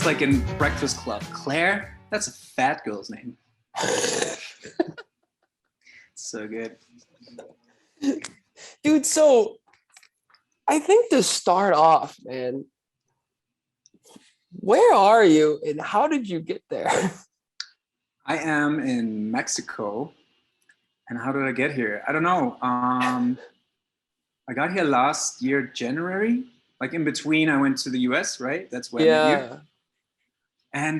It's like in Breakfast Club. Claire? That's a fat girl's name. So good. Dude, so I think to start off, man, where are you and how did you get there? I am in Mexico. And how did I get here? I don't know. I got here last year, January. Like in between, I went to the US, right? That's where I met you. Yeah. And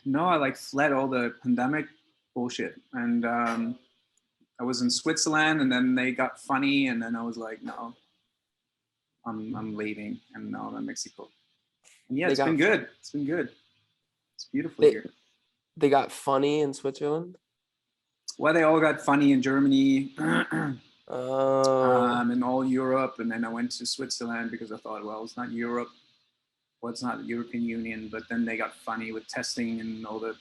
no, I like fled all the pandemic bullshit. And I was in Switzerland, and then they got funny, and then I was like, no, I'm leaving, and now I'm in Mexico. And yeah, it's been good. It's been good. It's beautiful here. They got funny in Switzerland? Well, they all got funny in Germany, Oh. in all Europe, and then I went to Switzerland because I thought, well, it's not Europe, well, it's not the European Union, but then they got funny with testing and all the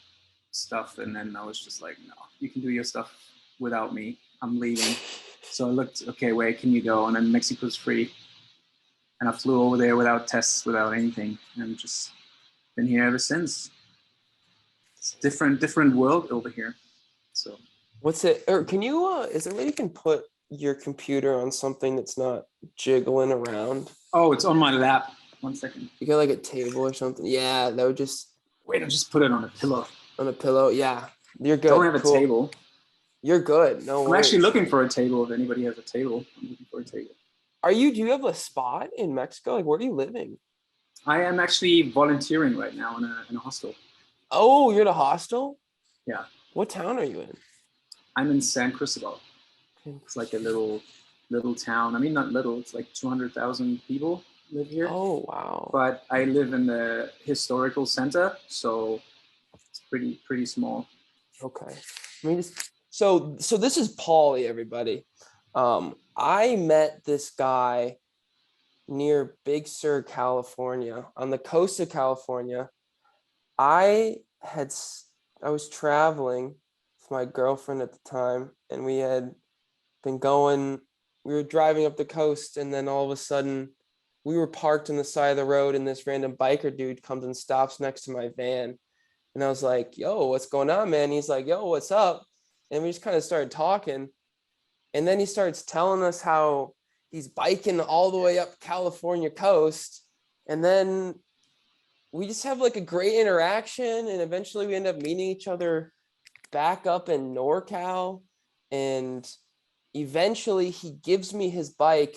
stuff, and then I was just like, no, you can do your stuff without me. I'm leaving. So I looked, okay, where can you go? And then Mexico's free. And I flew over there without tests, without anything, and just been here ever since. It's a different world over here. So What's it? Or can you is there a way you can put your computer on something that's not jiggling around? oh, it's on my lap. 1 second. You got like a table or something? Yeah, that would just Wait, I'll just put it on a pillow. on a pillow. Yeah. You're good. Don't have a table. You're good. No worries. I'm actually looking for a table. If anybody has a table, I'm looking for a table. Do you have a spot in Mexico? Like, where are you living? I am actually volunteering right now in a hostel. Oh, you're at a hostel? Yeah. What town are you in? I'm in San Cristobal. It's like a little town. I mean, not little. It's like 200,000 people live here. Oh, wow. But I live in the historical center, so it's pretty small. Okay. I mean, so this is Pauli, everybody. I met this guy near Big Sur, California, on the coast of California. I was traveling with my girlfriend at the time, and we were driving up the coast, and then all of a sudden we were parked on the side of the road, and this random biker dude comes and stops next to my van. And I was like, yo, what's going on, man? He's like, yo, what's up? And we just kind of started talking. And then he starts telling us how he's biking all the way up California coast. And then we just have like a great interaction. And eventually we end up meeting each other back up in NorCal. And eventually he gives me his bike.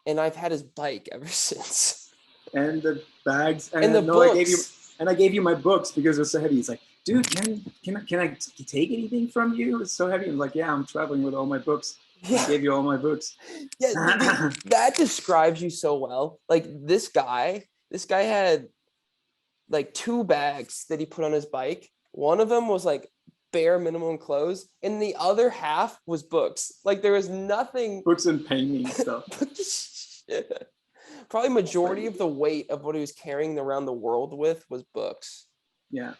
And I've had his bike ever since. And the bags. And the books. I gave you my books because it's so heavy. It's like, dude, can I take anything from you? It's so heavy. I'm like, yeah, I'm traveling with all my books. Yeah. I gave you all my books. Yeah, that describes you so well. Like this guy had like 2 bags that he put on his bike. One of them was like bare minimum clothes, and the other half was books. Like there was nothing. Books and painting stuff. Probably majority of the weight of what he was carrying around the world with was books. Yeah.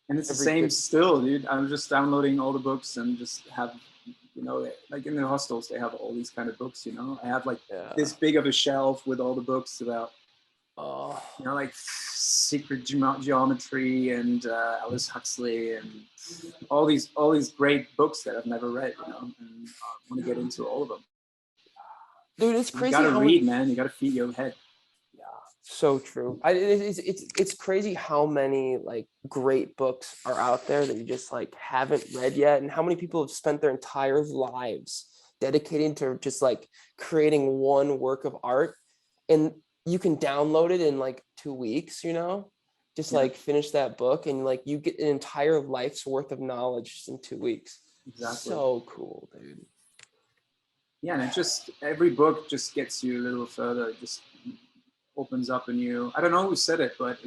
And it's the same still, dude. I'm just downloading all the books and just have, like in the hostels, they have all these kind of books, I have like this big of a shelf with all the books about, like secret geometry and Alice Huxley and all these great books that I've never read, and I want to get into all of them. Dude, it's crazy. You gotta read, man. You gotta feed your head. Yeah, so true. It's crazy how many like great books are out there that you just like haven't read yet, and how many people have spent their entire lives dedicating to just like creating one work of art, and you can download it in like 2 weeks. Just like finish that book, and like you get an entire life's worth of knowledge just in 2 weeks. Exactly. So cool, dude. Yeah, and every book just gets you a little further. It just opens up a new. I don't know who said it, but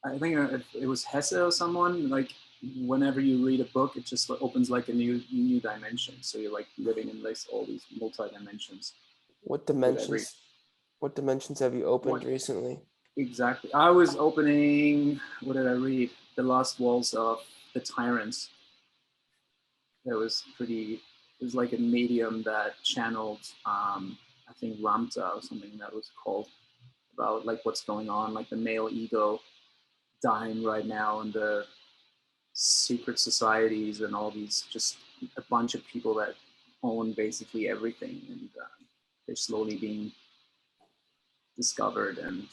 I think it was Hesse or someone. Like whenever you read a book, it just opens like a new dimension. So you're like living in like all these multi-dimensions. What dimensions? What dimensions have you opened recently? Exactly. I was opening. What did I read? The Last Walls of the Tyrants. That was pretty. It was like a medium that channeled, I think Ramta or something that was called, about like what's going on, like the male ego dying right now, and the secret societies and all these, just a bunch of people that own basically everything, and they're slowly being discovered and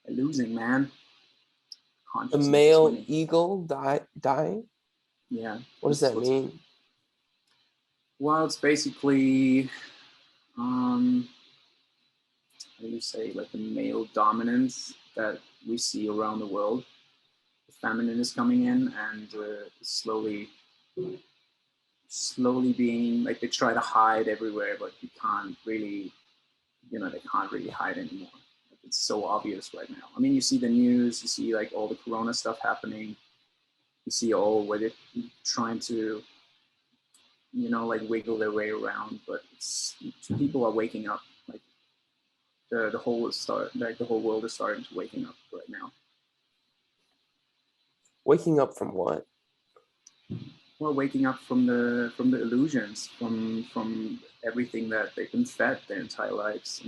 losing, man. The Consciousness is male winning. eagle dying? Yeah. What does that mean? Well, it's basically, how do you say, like the male dominance that we see around the world. The feminine is coming in, and slowly being like, they try to hide everywhere, but you can't really, they can't really hide anymore. Like, it's so obvious right now. I mean, you see the news, you see like all the corona stuff happening, you see all where they're trying to, like wiggle their way around, but people are waking up. Like the whole world is starting to waking up right now. Waking up from what? Well, waking up from the illusions, from everything that they've been fed their entire lives.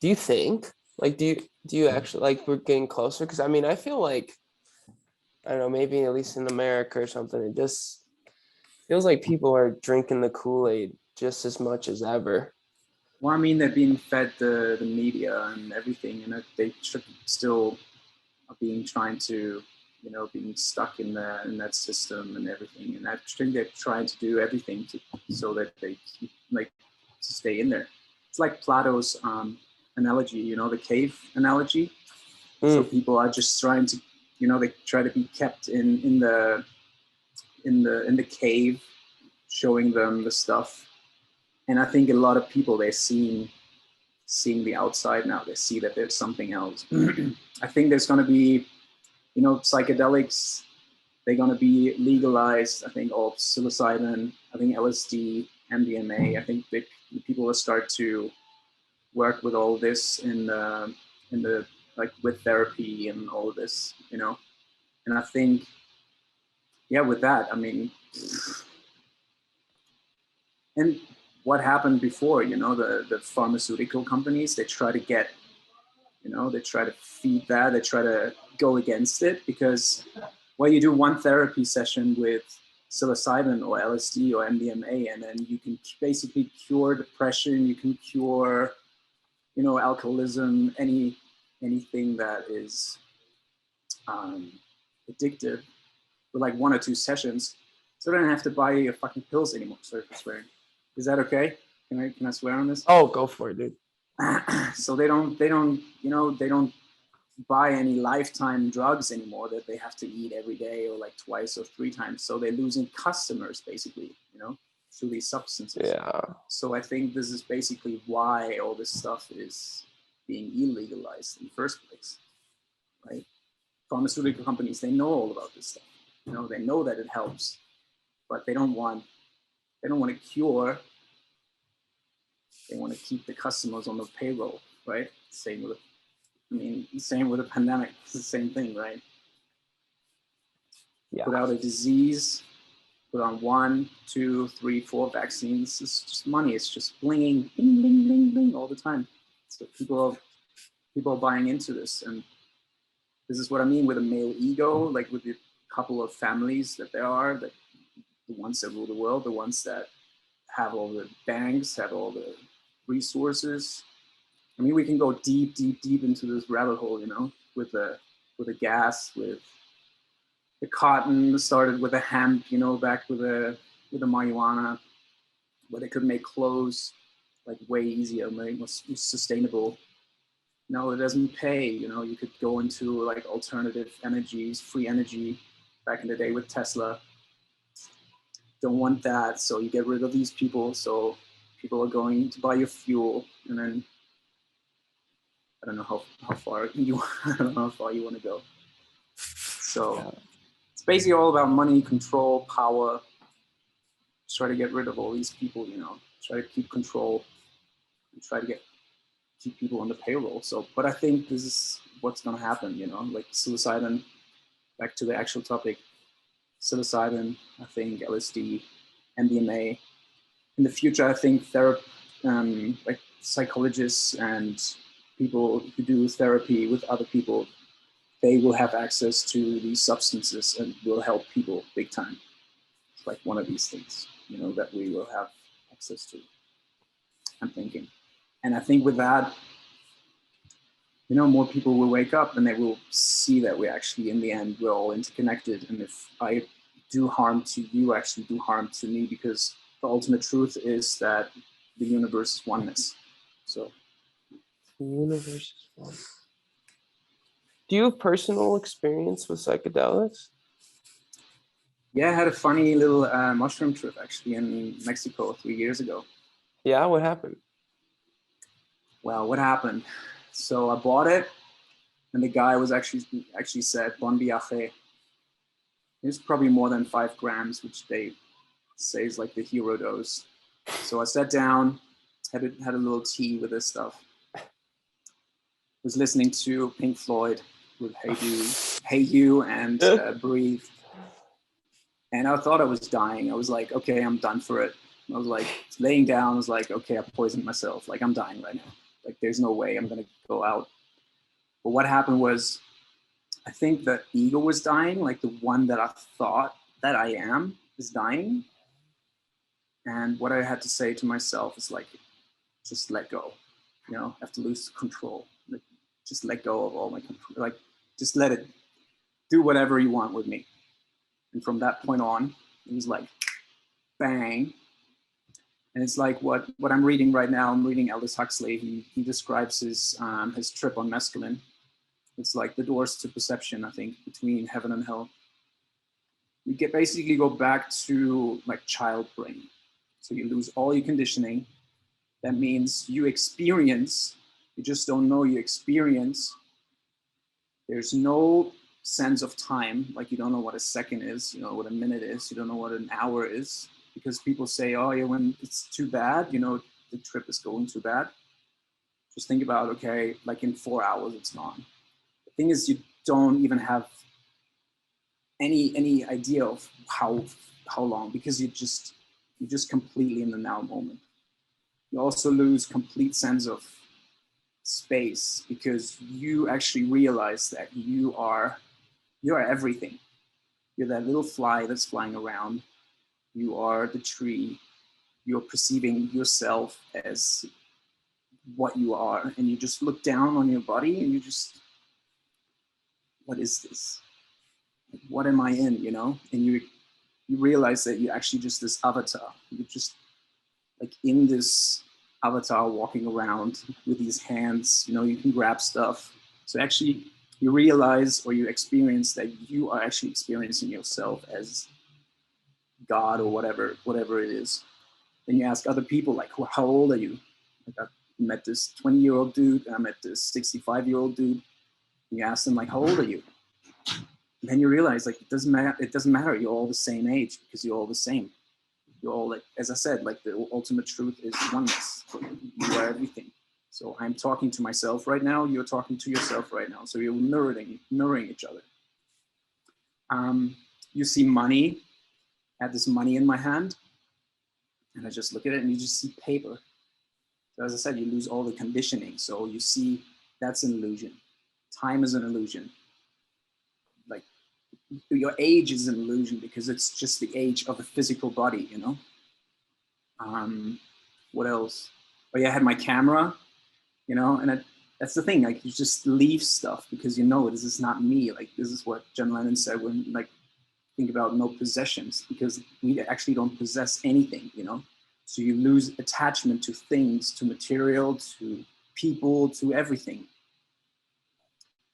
Do you think? Like, do you actually, like, we're getting closer? Because I mean, I feel like, I don't know, maybe at least in America or something, it just feels like people are drinking the Kool-Aid just as much as ever. Well, I mean, they're being fed the media and everything, and they should still are being trying to, being stuck in that system and everything. And I think they're trying to do everything so that they keep, like, to stay in there. It's like Plato's analogy, the cave analogy. So people are just trying to, they try to be kept in the cave, showing them the stuff. And I think a lot of people, they're seeing the outside now. They see that there's something else. I think there's going to be, psychedelics, they're going to be legalized. I think all psilocybin, I think LSD, MDMA. I think people will start to work with all this in the like with therapy and all of this, And I think, yeah, with that, I mean, and what happened before, the pharmaceutical companies, they try to get, they try to feed that, they try to go against it, because well, you do one therapy session with psilocybin or LSD or MDMA, and then you can basically cure depression, you can cure, alcoholism, anything that is addictive with like 1 or 2 sessions. So I don't have to buy your fucking pills anymore. Sorry for swearing. Is that okay? Can I swear on this? Oh, go for it, dude. So they don't buy any lifetime drugs anymore that they have to eat every day or like twice or 3 times. So they're losing customers basically, through these substances. Yeah. So I think this is basically why all this stuff is being illegalized in the first place, right? Pharmaceutical companies, they know all about this stuff. They know that it helps, but they don't want to cure. They want to keep the customers on the payroll, right? Same with the pandemic. It's the same thing, right? Yeah. Put out a disease, put on 1, 2, 3, 4 vaccines. It's just money. It's just blinging, bling, bling, bling, bling all the time. So people are buying into this, and this is what I mean with a male ego, like with the couple of families that there are, that the ones that rule the world, the ones that have all the banks, have all the resources. I mean, we can go deep, deep, deep into this rabbit hole, with the gas, with the cotton, started with the hemp, back with the marijuana, where they could make clothes like way easier, more sustainable. No, it doesn't pay. You could go into like alternative energies, free energy, back in the day with Tesla. Don't want that, so you get rid of these people. So people are going to buy your fuel, and then I don't know how far you I don't know how far you want to go. So it's basically all about money, control, power. Try to get rid of all these people. Try to keep control, and try to keep people on the payroll. So, but I think this is what's going to happen. Like psilocybin. Back to the actual topic. Psilocybin, I think LSD, MDMA. In the future, I think like psychologists and people who do therapy with other people, they will have access to these substances and will help people big time. It's like one of these things, you know, that we will have access to, I'm thinking. And I think with that, you know, more people will wake up and they will see that we actually, in the end, we're all interconnected. And if I do harm to you, actually do harm to me, because the ultimate truth is that the universe is oneness. So The universe is one. Do you have personal experience with psychedelics? yeah, I had a funny little mushroom trip actually in Mexico 3 years ago. Yeah, what happened? Well, what happened? So I bought it, and the guy was actually said bon viaje. It's probably more than 5 grams, which they say is like the hero dose. So I sat down, had a little tea with this stuff. Was listening to Pink Floyd with Hey You, and Breathe. And I thought I was dying. I was like, okay, I'm done for it. I was like laying down. I was like, okay, I poisoned myself. Like, I'm dying right now. Like, there's no way I'm gonna go out. But what happened was, I think the ego was dying, like the one that I thought that I am is dying. And what I had to say to myself is like, just let go. You know, I have to lose control. Like, just let go of all my control. Like, just let it do whatever you want with me. And from that point on, it was like, bang. And it's like what I'm reading right now. I'm reading Aldous Huxley. He describes his trip on mescaline. It's like the doors to perception, I think, between heaven and hell. You basically go back to like child brain. So you lose all your conditioning. That means you experience, you just don't know you experience. There's no sense of time, like you don't know what a second is, you know what a minute is, you don't know what an hour is, because people say, oh yeah, when it's too bad, you know, the trip is going too bad. Just think about, okay, like in 4 hours it's gone. The thing is, you don't even have any idea of how long, because you're just completely in the now moment. You also lose complete sense of space, because you actually realize that you are everything. You're that little fly that's flying around. You are the tree. You're perceiving yourself as what you are, and you just look down on your body and you just, what is this? Like, what am I in? You know, and you realize that you're actually just this avatar. You're just like in this avatar walking around with these hands. You know, you can grab stuff. So actually, you realize, or you experience, that you are actually experiencing yourself as God, or whatever it is. Then you ask other people, like, how old are you? Like, I met this 20-year-old dude, and I met this 65-year-old dude. And you ask them, like, how old are you? And then you realize, like, it doesn't matter. You're all the same age, because you're all the same. You're all, like, as I said, like, the ultimate truth is oneness. You are everything. So I'm talking to myself right now. You're talking to yourself right now. So you're mirroring each other. You see money. I had this money in my hand, and I just look at it, and you just see paper. So as I said, you lose all the conditioning. So you see, that's an illusion. Time is an illusion. Like, your age is an illusion, because it's just the age of a physical body, you know? What else? Oh yeah, I had my camera, you know, and that's the thing. Like, you just leave stuff, because you know this is not me. Like, this is what John Lennon said when, like, think about no possessions, because we actually don't possess anything, you know? So you lose attachment to things, to material, to people, to everything.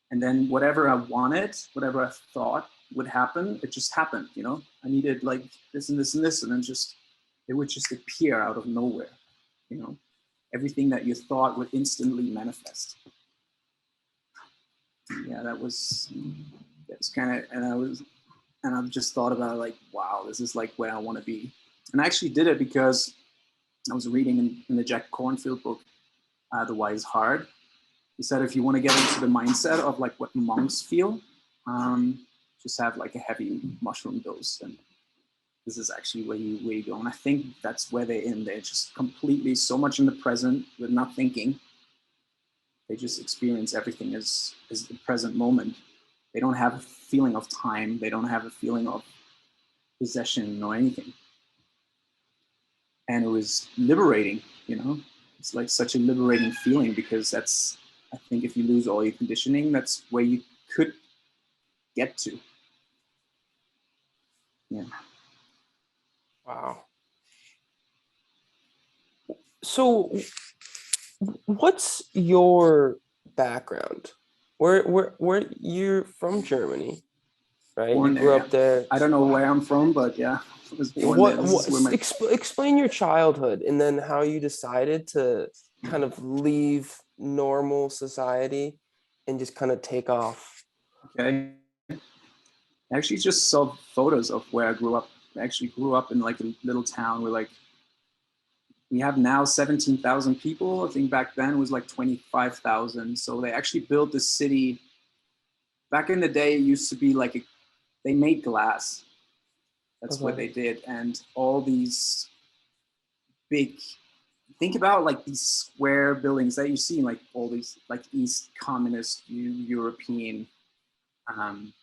And then whatever I wanted, whatever I thought would happen, it just happened, you know? I needed like this and this and this, and then it would just appear out of nowhere, you know? Everything that you thought would instantly manifest. Yeah, that's kind of, and I've just thought about it, like, wow, this is like where I want to be. And I actually did it because I was reading in the Jack Kornfield book, The Wise Heart. He said, if you want to get into the mindset of like what monks feel, just have like a heavy mushroom dose, and this is actually where you go. And I think that's where they're in. They're just completely so much in the present with not thinking. They just experience everything as the present moment. They don't have a feeling of time. They don't have a feeling of possession or anything. And it was liberating, you know. It's like such a liberating feeling, because that's, I think if you lose all your conditioning, that's where you could get to. Yeah. Wow. So what's your background? Where you're from Germany, right? You Born there, grew yeah. up there. I don't know where I'm from, but yeah, I was born there. This What is where my explain your childhood and then how you decided to kind of leave normal society and just kind of take off. okay. I actually just saw photos of where I grew up. I actually grew up in like a little town where like we have now 17,000 people. I think back then it was like 25,000. So they actually built this city. Back in the day, it used to be like they made glass. That's what Okay. they did. And all these big, think about like these square buildings that you see in like all these like East communist European um,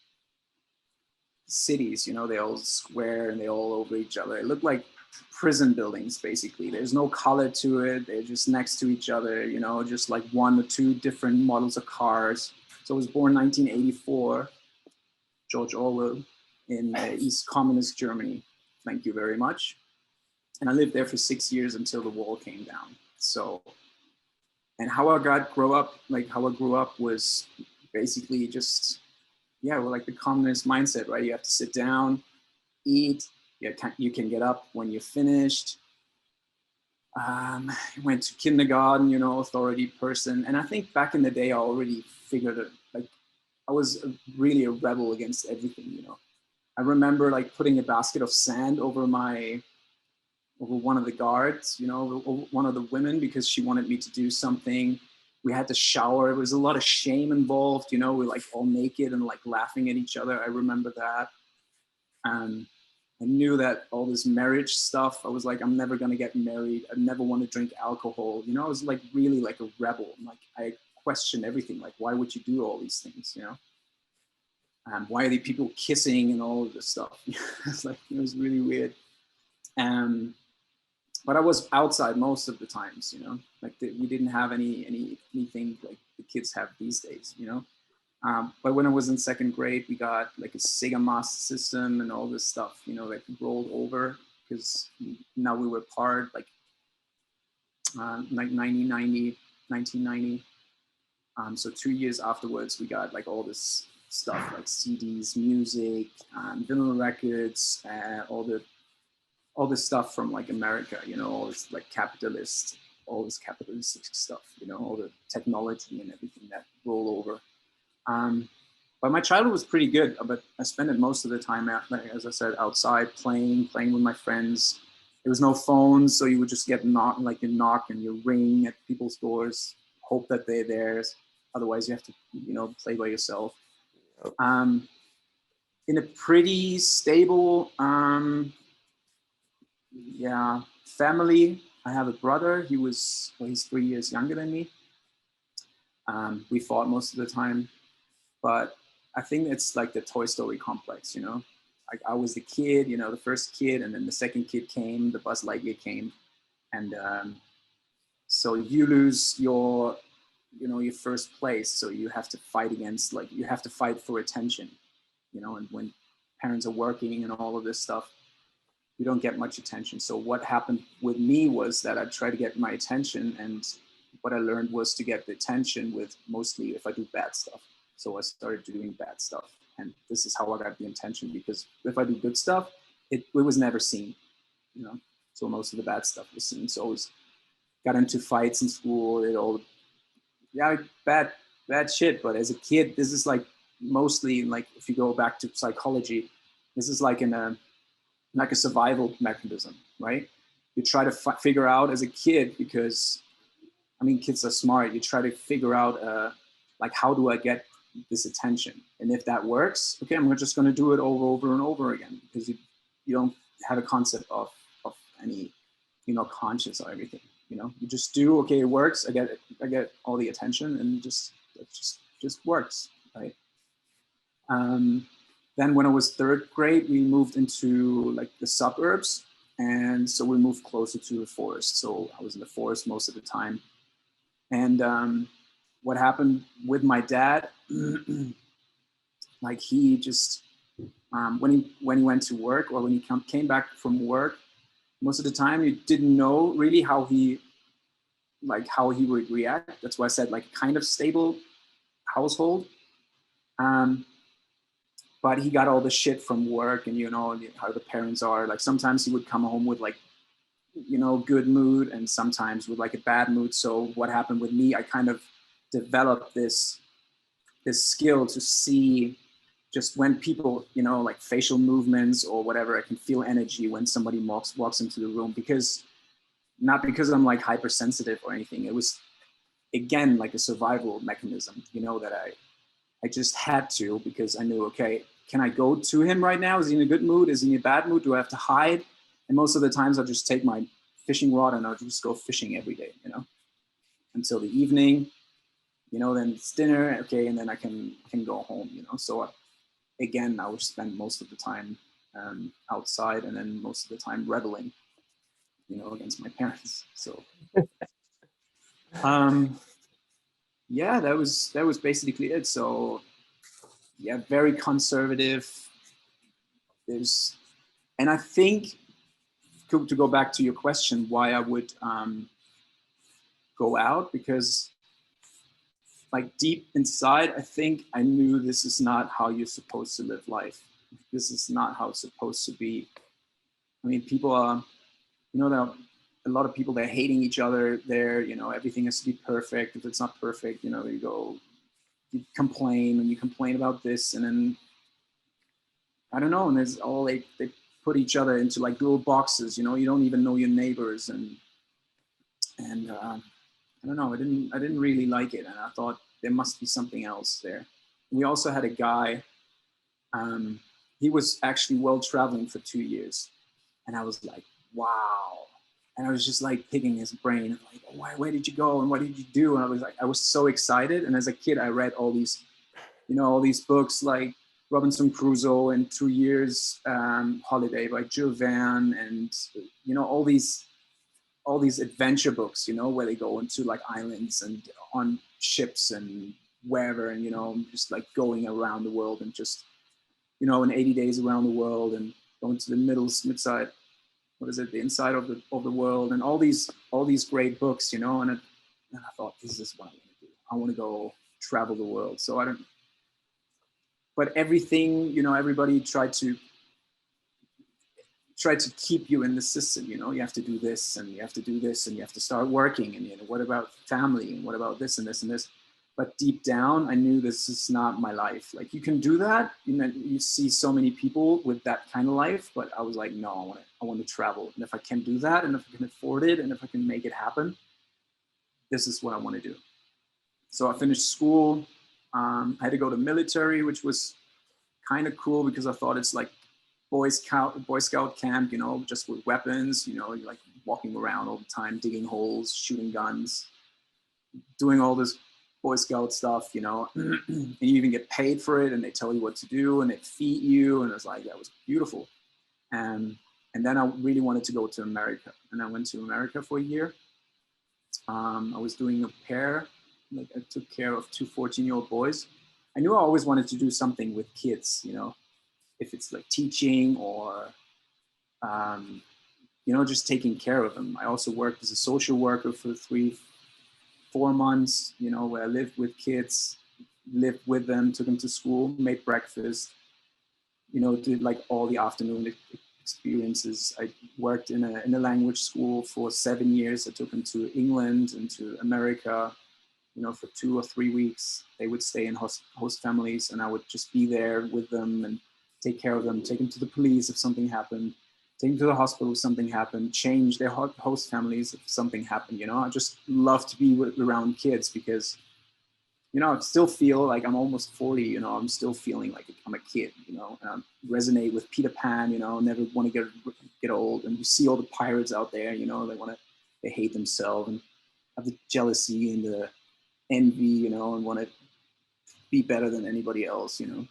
cities, you know, they all square and they all over each other. It looked like prison buildings basically. There's no color to it. They're just next to each other, you know, just like one or two different models of cars. So I was born 1984, George Orwell, in East Communist Germany. Thank you very much. And I lived there for 6 years until the wall came down. So, and how I got grow up, like how I grew up was basically just, yeah, well, like the communist mindset, right? You have to sit down, eat. You can get up when you're finished. Went to kindergarten, you know, authority person. And I think back in the day, I already figured it. Like I was really a rebel against everything, you know. I remember like putting a basket of sand over one of the guards, you know, one of the women, because she wanted me to do something. We had to shower. There was a lot of shame involved, you know, we're like all naked and like laughing at each other. I remember that. And I knew that all this marriage stuff, I was like, I'm never going to get married. I never want to drink alcohol. You know, I was like really like a rebel. Like I questioned everything. Like, why would you do all these things, you know? Why are the people kissing and all of this stuff? It's like, it was really weird. But I was outside most of the times, you know, like we didn't have anything like the kids have these days, you know. But when I was in second grade, we got like a Sega Master System and all this stuff, you know, that rolled over because now we were part like 1990. So 2 years afterwards, we got like all this stuff like CDs, music, vinyl records, all this stuff from like America, you know, all this like all this capitalistic stuff, you know, all the technology and everything that roll over. But my childhood was pretty good, but I spent it most of the time, like, as I said, outside playing with my friends. There was no phones, so you would just get like you knock and you ring at people's doors, hope that they're there. Otherwise, you have to, you know, play by yourself. Um, in a pretty stable, yeah, family. I have a brother. He's 3 years younger than me. We fought most of the time, but I think it's like the Toy Story complex, you know. Like I was the kid, you know, the first kid, and then the second kid came, the Buzz Lightyear came, and so you lose your, you know, your first place, so you have to fight against, like, you have to fight for attention, you know, and when parents are working and all of this stuff, you don't get much attention. So what happened with me was that I tried to get my attention, and what I learned was to get the attention with mostly if I do bad stuff. So I started doing bad stuff, and this is how I got the attention, because if I do good stuff, it was never seen, you know. So most of the bad stuff was seen. So I was got into fights in school. It all, yeah, bad shit. But as a kid, this is like mostly like, if you go back to psychology, this is like like a survival mechanism, right? You try to figure out as a kid, because I mean, kids are smart. You try to figure out like, how do I get this attention? And if that works, okay, I'm just going to do it over and over again, because you don't have a concept of any, you know, conscious or everything. You know, you just do, okay, it works. I get all the attention, and it just works, right? Then when I was third grade, we moved into like the suburbs, and so we moved closer to the forest. So I was in the forest most of the time. And what happened with my dad, like he just when he went to work, or when he came back from work, most of the time you didn't know really how he would react. That's why I said like kind of stable household. Um, but he got all the shit from work, and you know how the parents are. Like sometimes he would come home with like, you know, good mood, and sometimes with like a bad mood. So what happened with me, I kind of developed this skill to see just when people, you know, like facial movements or whatever, I can feel energy when somebody walks into the room, because not because I'm like hypersensitive or anything. It was again like a survival mechanism, you know, that I just had to, because I knew, okay, can I go to him right now? Is he in a good mood? Is he in a bad mood? Do I have to hide? And most of the times I'll just take my fishing rod and I'll just go fishing every day, you know, until the evening, you know, then it's dinner, okay, and then I can go home, you know. So again, I would spend most of the time outside, and then most of the time rebelling, you know, against my parents. So yeah, that was basically it. So yeah, very conservative. There's, and I think to go back to your question, why I would go out, because like deep inside, I think I knew this is not how you're supposed to live life. This is not how it's supposed to be. I mean, people are, you know, there are a lot of people, they're hating each other there, you know, everything has to be perfect. If it's not perfect, you know, you complain, and you complain about this, and then I don't know, and there's all they put each other into like little boxes, you know, you don't even know your neighbors, and I don't know, I didn't really like it, and I thought there must be something else there. We also had a guy, he was actually well traveling for 2 years, and I was like, wow. And I was just like picking his brain, like, where did you go, and what did you do? And I was so excited. And as a kid, I read all these, you know, all these books like Robinson Crusoe and 2 Years Holiday by Jules Verne, and you know, all these adventure books, you know, where they go into like islands and on ships and wherever, and you know, just like going around the world, and just, you know, in 80 days around the world, and going to the mid-side, what is it, the inside of the world, and all these great books, you know. And I thought, this is what I want to do. I want to go travel the world. So I don't, but everything, you know, everybody tried to keep you in the system, you know. You have to do this, and you have to do this, and you have to start working, and you know, what about family, and what about this and this and this. But deep down, I knew this is not my life. Like, you can do that, you know, you see so many people with that kind of life, but I was like, no, I want to travel. And if I can do that, and if I can afford it, and if I can make it happen, this is what I want to do. So I finished school. I had to go to military, which was kind of cool, because I thought it's like Boy Scout camp, you know, just with weapons, you know, you're like walking around all the time, digging holes, shooting guns, doing all this Boy Scout stuff, you know, and you even get paid for it, and they tell you what to do, and they feed you, and it's like, that was beautiful. And then I really wanted to go to America, and I went to America for a year. I was doing au pair, like I took care of two 14-year-old boys. I knew I always wanted to do something with kids, you know, if it's like teaching or, you know, just taking care of them. I also worked as a social worker for 4 months, you know, where I lived with kids, lived with them, took them to school, made breakfast, you know, did like all the afternoon experiences. I worked in a language school for 7 years. I took them to England and to America, you know, for 2 or 3 weeks. They would stay in host families, and I would just be there with them and take care of them, take them to the police if something happened, take them to the hospital if something happened, change their host families if something happened, you know. I just love to be around kids, because, you know, I still feel like I'm almost 40, you know, I'm still feeling like I'm a kid, you know, and I resonate with Peter Pan, you know, never want to get get old, and you see all the pirates out there, you know, they hate themselves and have the jealousy and the envy, you know, and want to be better than anybody else, you know.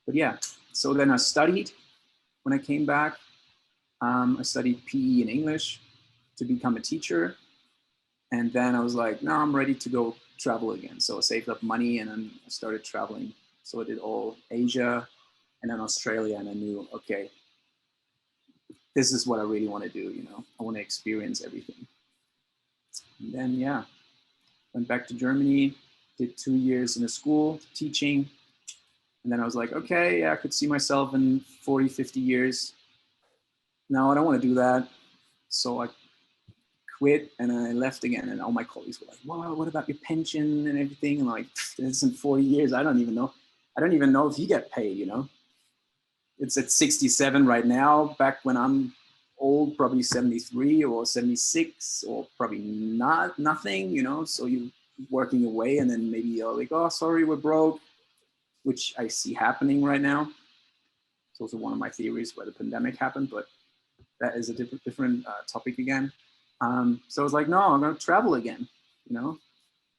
But yeah, so then I studied. When I came back, I studied PE and English to become a teacher. And then I was like, no, I'm ready to go travel again. So I saved up money and then I started traveling. So I did all Asia and then Australia. And I knew, okay, this is what I really want to do. You know, I want to experience everything. And then, yeah, went back to Germany, did 2 years in a school teaching. And then I was like, okay, yeah, I could see myself in 40, 50 years. No, I don't want to do that. So I quit and I left again. And all my colleagues were like, wow, what about your pension and everything? And I'm like, this in 40 years. I don't even know. I don't even know if you get paid, you know? It's at 67 right now. Back when I'm old, probably 73 or 76 or probably nothing, you know? So you're working away and then maybe you're like, oh, sorry, we're broke, which I see happening right now. It's also one of my theories where the pandemic happened, but that is a different topic again. So I was like, no, I'm going to travel again, you know?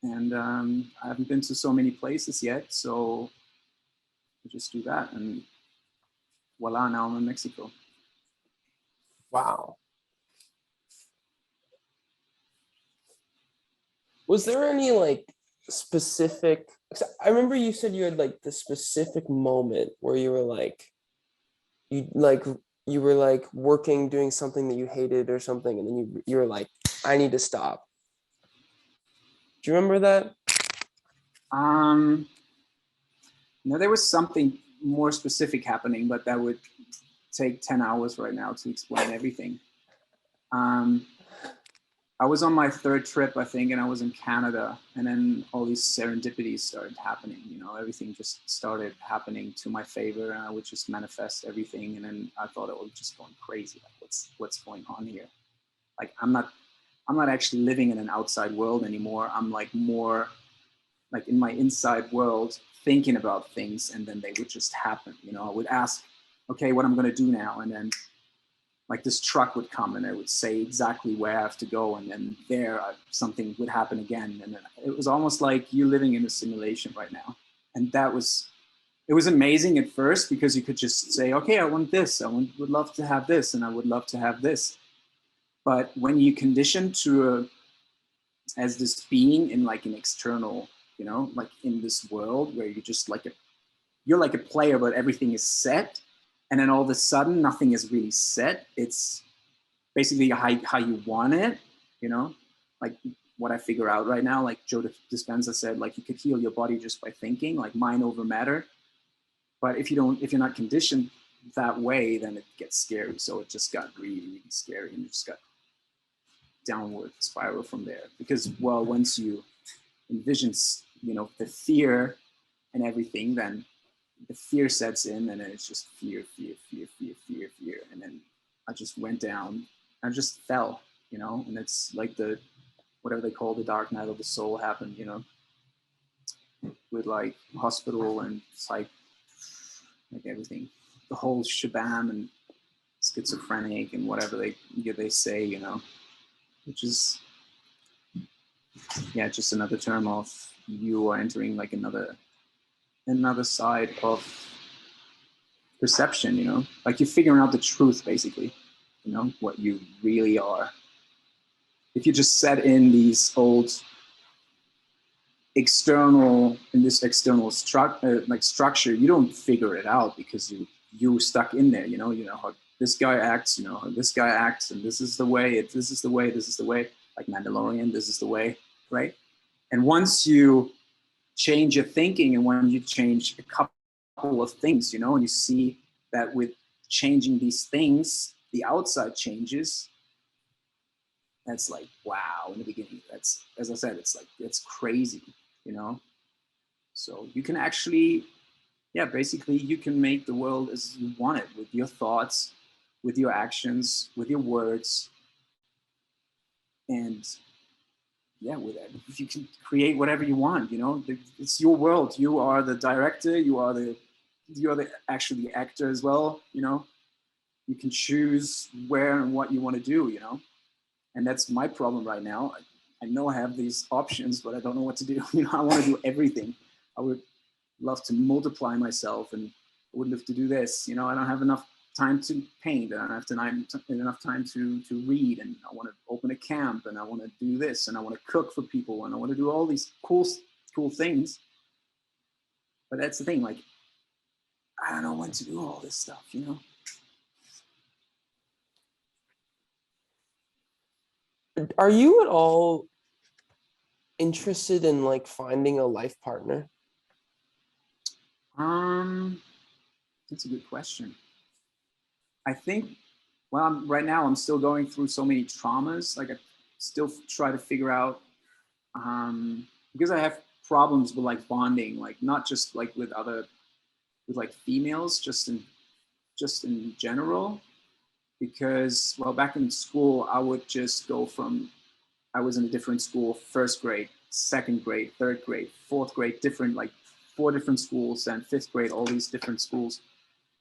And I haven't been to so many places yet, so I'll just do that. And voila, now I'm in Mexico. Wow. Was there any like specific, I remember you said you had like the specific moment where you were like, you were like working, doing something that you hated or something, and then you were like, I need to stop. Do you remember that? No, there was something more specific happening, but that would take 10 hours right now to explain everything. I was on my third trip, I think, and I was in Canada, and then all these serendipities started happening. You know, everything just started happening to my favor, and I would just manifest everything. And then I thought I was just going crazy. Like, what's going on here? Like, I'm not actually living in an outside world anymore. I'm like more like in my inside world, thinking about things, and then they would just happen. You know, I would ask, okay, what I'm going to do now, and then like this truck would come and it would say exactly where I have to go, and then something would happen again, and then it was almost like you're living in a simulation right now. And it was amazing at first because you could just say, okay, I want this, would love to have this, and I would love to have this. But when you condition to as this being in like an external, you know, like in this world where you're just like you're like a player, but everything is set. And then all of a sudden, nothing is really set. It's basically how you want it, you know, like what I figure out right now, like Joe Dispenza said, like you could heal your body just by thinking, like mind over matter. But if you're not conditioned that way, then it gets scary. So it just got really, really scary, and it just got downward spiral from there. Because, well, once you envision, you know, the fear and everything, then the fear sets in, and then it's just fear. And then I just went down, I just fell, you know, and it's like whatever they call the dark night of the soul happened, you know, with like hospital and psych, like everything, the whole shabam, and schizophrenic and whatever they say, you know, which is, yeah, just another term of you are entering like another side of perception, you know, like you're figuring out the truth, basically, you know, what you really are. If you just set in these old external structure, you don't figure it out because you stuck in there, you know how this guy acts, you know how this guy acts, and this is the way, this is the way, like Mandalorian, this is the way, right? And once you change your thinking, and when you change a couple of things, you know, and you see that with changing these things, the outside changes, that's like, wow, in the beginning, that's, as I said, it's like, it's crazy, you know? So you can actually, yeah, basically you can make the world as you want it with your thoughts, with your actions, with your words. And yeah, with that, you can create whatever you want, you know, it's your world. You are the director, you are actually the actor as well, you know, you can choose where and what you want to do, you know? And that's my problem right now. I know I have these options, but I don't know what to do. You know, I want to do everything. I would love to multiply myself, and I would love to do this. You know, I don't have enough time to paint. I don't have enough time to read, and I want to open a camp, and I want to do this, and I want to cook for people, and I want to do all these cool things. But that's the thing, like, I don't know when to do all this stuff, you know? Are you at all interested in like finding a life partner? That's a good question. I think, well, right now I'm still going through so many traumas. Like I still try to figure out, because I have problems with like bonding, like not just like with like females, just in general. Because, well, back in school, I would just go from, I was in a different school, first grade, second grade, third grade, fourth grade, different, like 4 different schools, and fifth grade, all these different schools.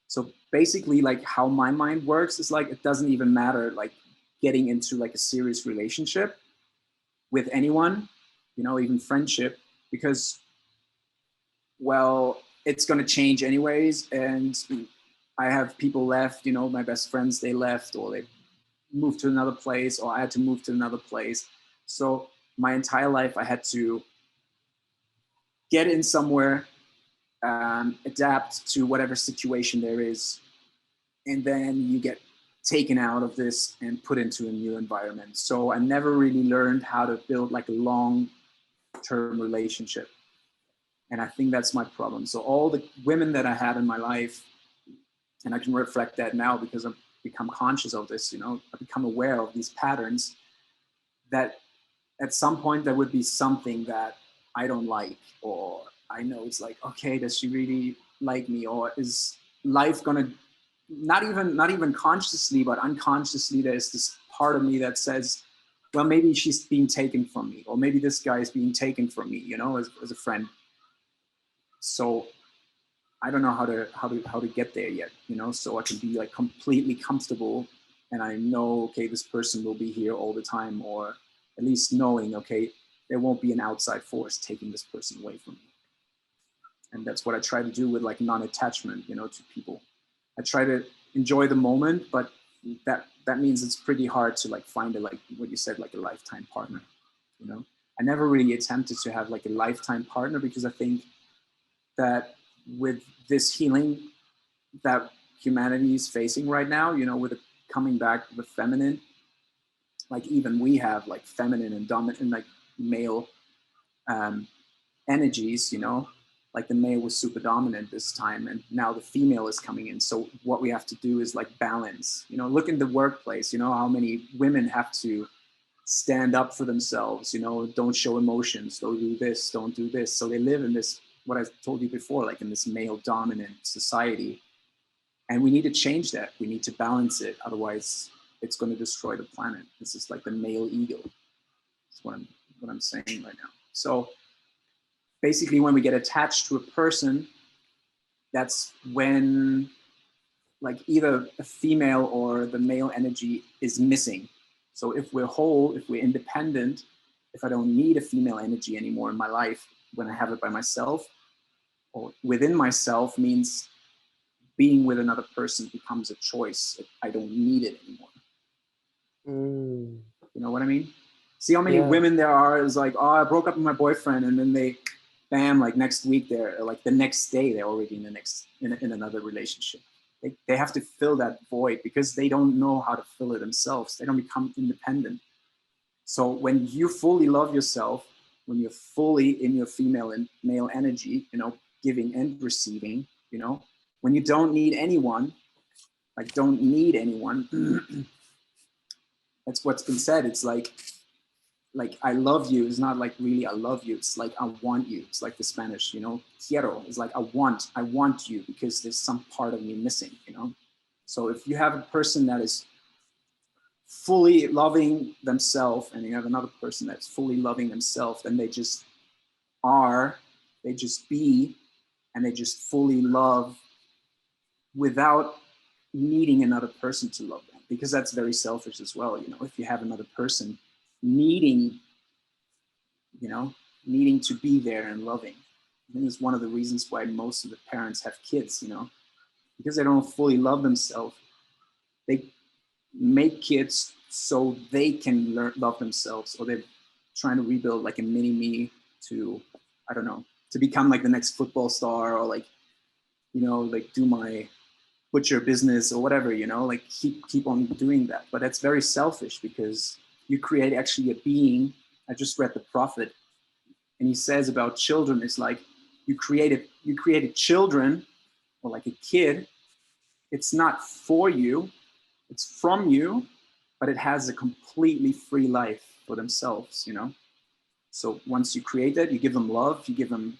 So basically, like how my mind works is like, it doesn't even matter like getting into like a serious relationship with anyone, you know, even friendship, because, well, it's going to change anyways. And I have people left, you know, my best friends, they left, or they moved to another place, or I had to move to another place. So my entire life, I had to get in somewhere, adapt to whatever situation there is, and then you get taken out of this and put into a new environment. So I never really learned how to build like a long-term relationship. And I think that's my problem. So all the women that I had in my life, and I can reflect that now because I've become conscious of this, you know, I've become aware of these patterns, that at some point there would be something that I don't like, or I know it's like, okay, does she really like me? Or is life gonna, not even consciously, but unconsciously, there's this part of me that says, well, maybe she's being taken from me, or maybe this guy is being taken from me, you know, as a friend. So I don't know how to get there yet, you know, so I can be like completely comfortable, and I know, okay, this person will be here all the time, or at least knowing, okay, there won't be an outside force taking this person away from me. And that's what I try to do with like non-attachment, you know, to people. I try to enjoy the moment, but that means it's pretty hard to like find a, like what you said, like a lifetime partner, you know. I never really attempted to have like a lifetime partner, because I think that with this healing that humanity is facing right now, you know, with the coming back of the feminine, like even we have like feminine and dominant and like male um, energies, you know, like the male was super dominant this time, and now the female is coming in. So what we have to do is like balance, you know, look in the workplace, you know, how many women have to stand up for themselves, you know, don't show emotions, don't do this, don't do this. So they live in this, what I told you before, like in this male dominant society. And we need to change that. We need to balance it. Otherwise, it's going to destroy the planet. This is like the male ego. That's what I'm saying right now. So basically, when we get attached to a person, that's when like either a female or the male energy is missing. So if we're whole, if we're independent, if I don't need a female energy anymore in my life, when I have it by myself or within myself, means being with another person becomes a choice. I don't need it anymore. Mm, You know what I mean? See how many yeah. women there are is like, oh, I broke up with my boyfriend, and then they, bam, like next week they're like the next day they're already in the next in another relationship. They have to fill that void because they don't know how to fill it themselves. They don't become independent. So when you fully love yourself, when you're fully in your female and male energy, you know, giving and receiving, you know, when you don't need anyone, like don't need anyone. That's what's been said. It's like I love you is not like really I love you. It's like I want you. It's like the Spanish, you know, quiero is like I want you because there's some part of me missing, you know. So if you have a person that is fully loving themselves and you have another person that's fully loving themselves, then they just are, they just be, and they just fully love without needing another person to love them, because that's very selfish as well. You know, if you have another person needing, you know, needing to be there and loving. I think it's one of the reasons why most of the parents have kids, you know, because they don't fully love themselves. They make kids so they can learn love themselves, or they're trying to rebuild like a mini me to, I don't know, to become like the next football star, or like, you know, like do my butcher business or whatever, you know, like keep on doing that. But that's very selfish, because you create actually a being. I just read The Prophet, and he says about children, it's like you created children, or like a kid. It's not for you, it's from you, but it has a completely free life for themselves, you know. So once you create that, you give them love, you give them,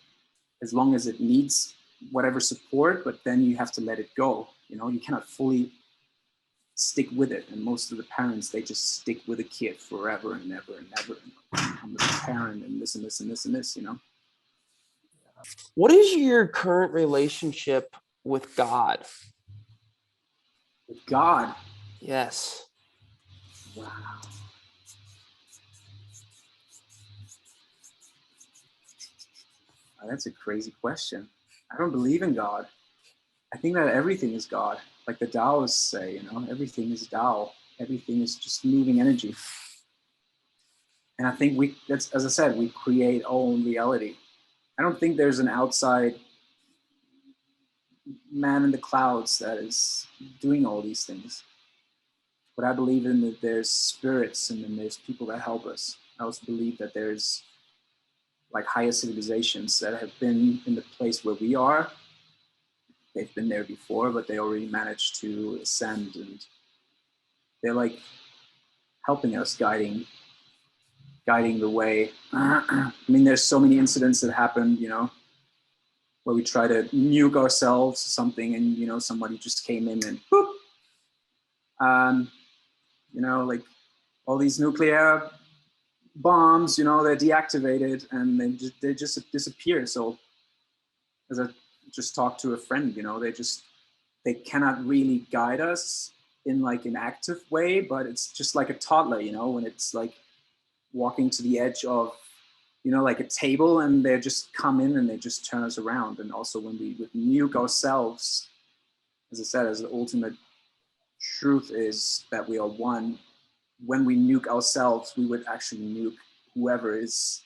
as long as it needs whatever support, but then you have to let it go. You know, you cannot fully stick with it. And most of the parents, they just stick with a kid forever and ever and ever. And I'm the parent and this and this and this and this, you know. What is your current relationship with God? With God, Yes. wow. That's a crazy question. I don't believe in God. I think that everything is God. Like the Taoists say, you know, everything is Tao. Everything is just moving energy. And I think that's, as I said, we create our own reality. I don't think there's an outside man in the clouds that is doing all these things. But I believe in that there's spirits, and then there's people that help us. I also believe that there's like higher civilizations that have been in the place where we are. They've been there before, but they already managed to ascend, and they're like helping us, guiding the way. I mean, there's so many incidents that happened, you know, where we try to nuke ourselves or something, and you know, somebody just came in and boop. You know, like all these nuclear bombs, you know, they're deactivated and they just disappear. So as I just talked to a friend, you know, they cannot really guide us in like an active way, but it's just like a toddler, you know, when it's like walking to the edge of, you know, like a table, and they just come in and they just turn us around. And also when we would nuke ourselves, as I said, as the ultimate truth is that we are one. When we nuke ourselves, we would actually nuke whoever is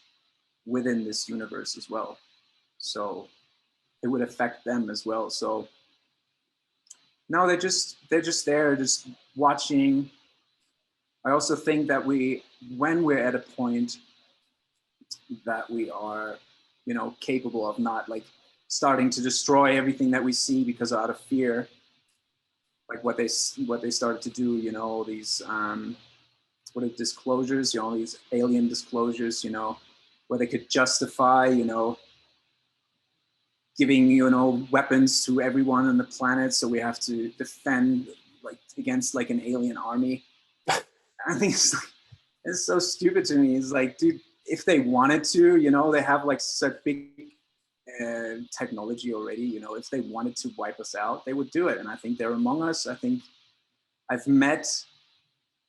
within this universe as well. So it would affect them as well. So no, they're just there, just watching. I also think that when we're at a point that we are, you know, capable of not like starting to destroy everything that we see because out of fear, like what they started to do, you know, these what are disclosures, you know, these alien disclosures, you know, where they could justify, you know, giving, you know, weapons to everyone on the planet, so we have to defend like against like an alien army. I think it's so stupid to me. It's like, dude, if they wanted to, you know, they have like such big technology already. You know, if they wanted to wipe us out, they would do it. And I think they're among us. I think I've met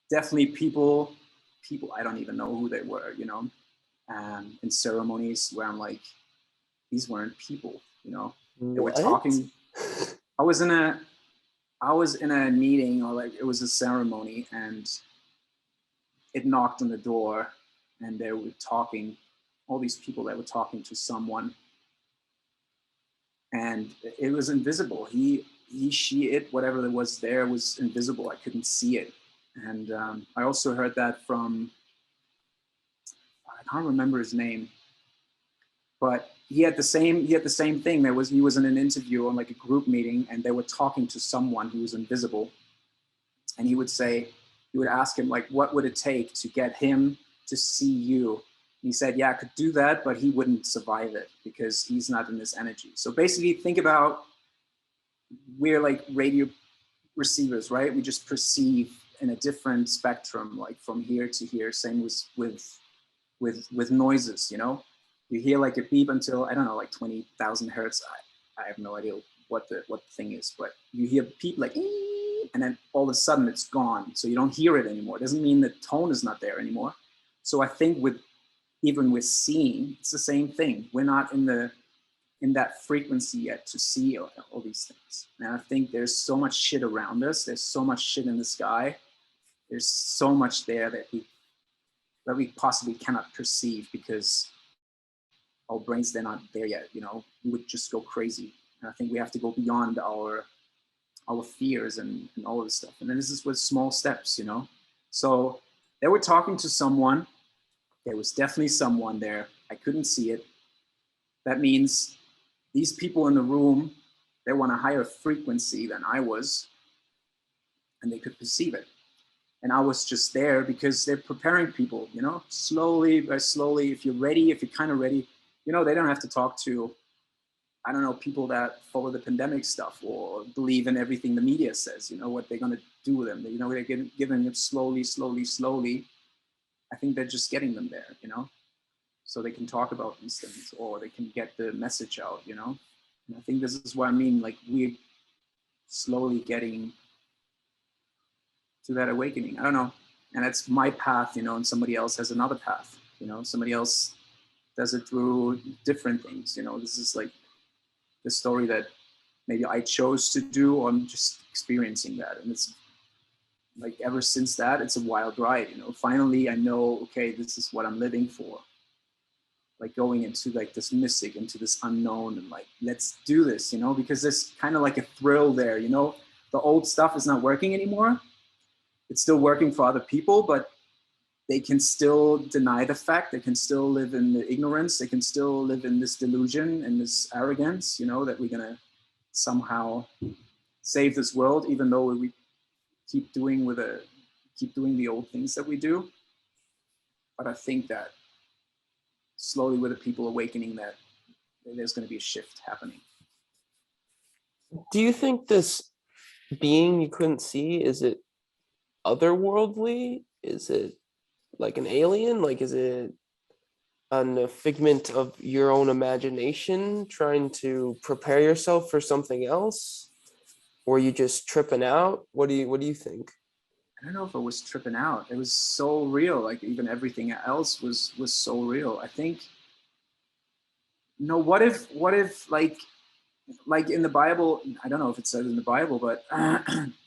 definitely people I don't even know who they were. You know, in ceremonies where I'm like, these weren't people. You know, they were What? talking. I was in a meeting, or like it was a ceremony, and it knocked on the door, and they were talking, all these people that were talking to someone, and it was invisible. She, it, whatever that was there was invisible. I couldn't see it. And I also heard that from, I can't remember his name, but he had the same thing. He was in an interview on like a group meeting, and they were talking to someone who was invisible, and he would ask him like, what would it take to get him to see you? And he said, yeah, I could do that, but he wouldn't survive it because he's not in this energy. So basically, think about, we're like radio receivers, right? We just perceive in a different spectrum, like from here to here. Same with noises, you know. You hear like a beep until, I don't know, like 20,000 hertz. I have no idea what the thing is, but you hear beep like, and then all of a sudden it's gone. So you don't hear it anymore. It doesn't mean the tone is not there anymore. So I think even with seeing, it's the same thing. We're not in that frequency yet to see all these things. And I think there's so much shit around us. There's so much shit in the sky. There's so much there that we possibly cannot perceive because our brains, they're not there yet. We would just go crazy. And I think we have to go beyond our fears and all this stuff. And then this is with small steps. So they were talking to someone. There was definitely someone there. I couldn't see it. That means these people in the room, they want a higher frequency than I was, and they could perceive it. And I was just there because they're preparing people, slowly, very slowly. If you're ready, if you're kind of ready, they don't have to talk to, I don't know, people that follow the pandemic stuff or believe in everything the media says, what they're going to do with them. They're giving it slowly, slowly, slowly. I think they're just getting them there, so they can talk about these things or they can get the message out, And I think this is what I mean, like we're slowly getting to that awakening. I don't know. And that's my path, and somebody else has another path, somebody else does it through different things. This is like the story that maybe I chose to do, or I'm just experiencing that. And it's like, ever since that, it's a wild ride, Finally, I know, okay, this is what I'm living for. Like going into like this mystic, into this unknown, and like, let's do this, because there's kind of like a thrill there, the old stuff is not working anymore. It's still working for other people, but they can still deny the fact. They can still live in the ignorance. They can still live in this delusion and this arrogance, that we're gonna somehow save this world, even though we keep doing the old things that we do. But I think that slowly, with the people awakening, that there's going to be a shift happening. Do you think this being you couldn't see, is it otherworldly? Is it like an alien? Like, is it a figment of your own imagination trying to prepare yourself for something else? Or are you just tripping out? What do you think? I don't know if I was tripping out. It was so real. Like even everything else was so real. I think, what if like in the Bible, I don't know if it says in the Bible, but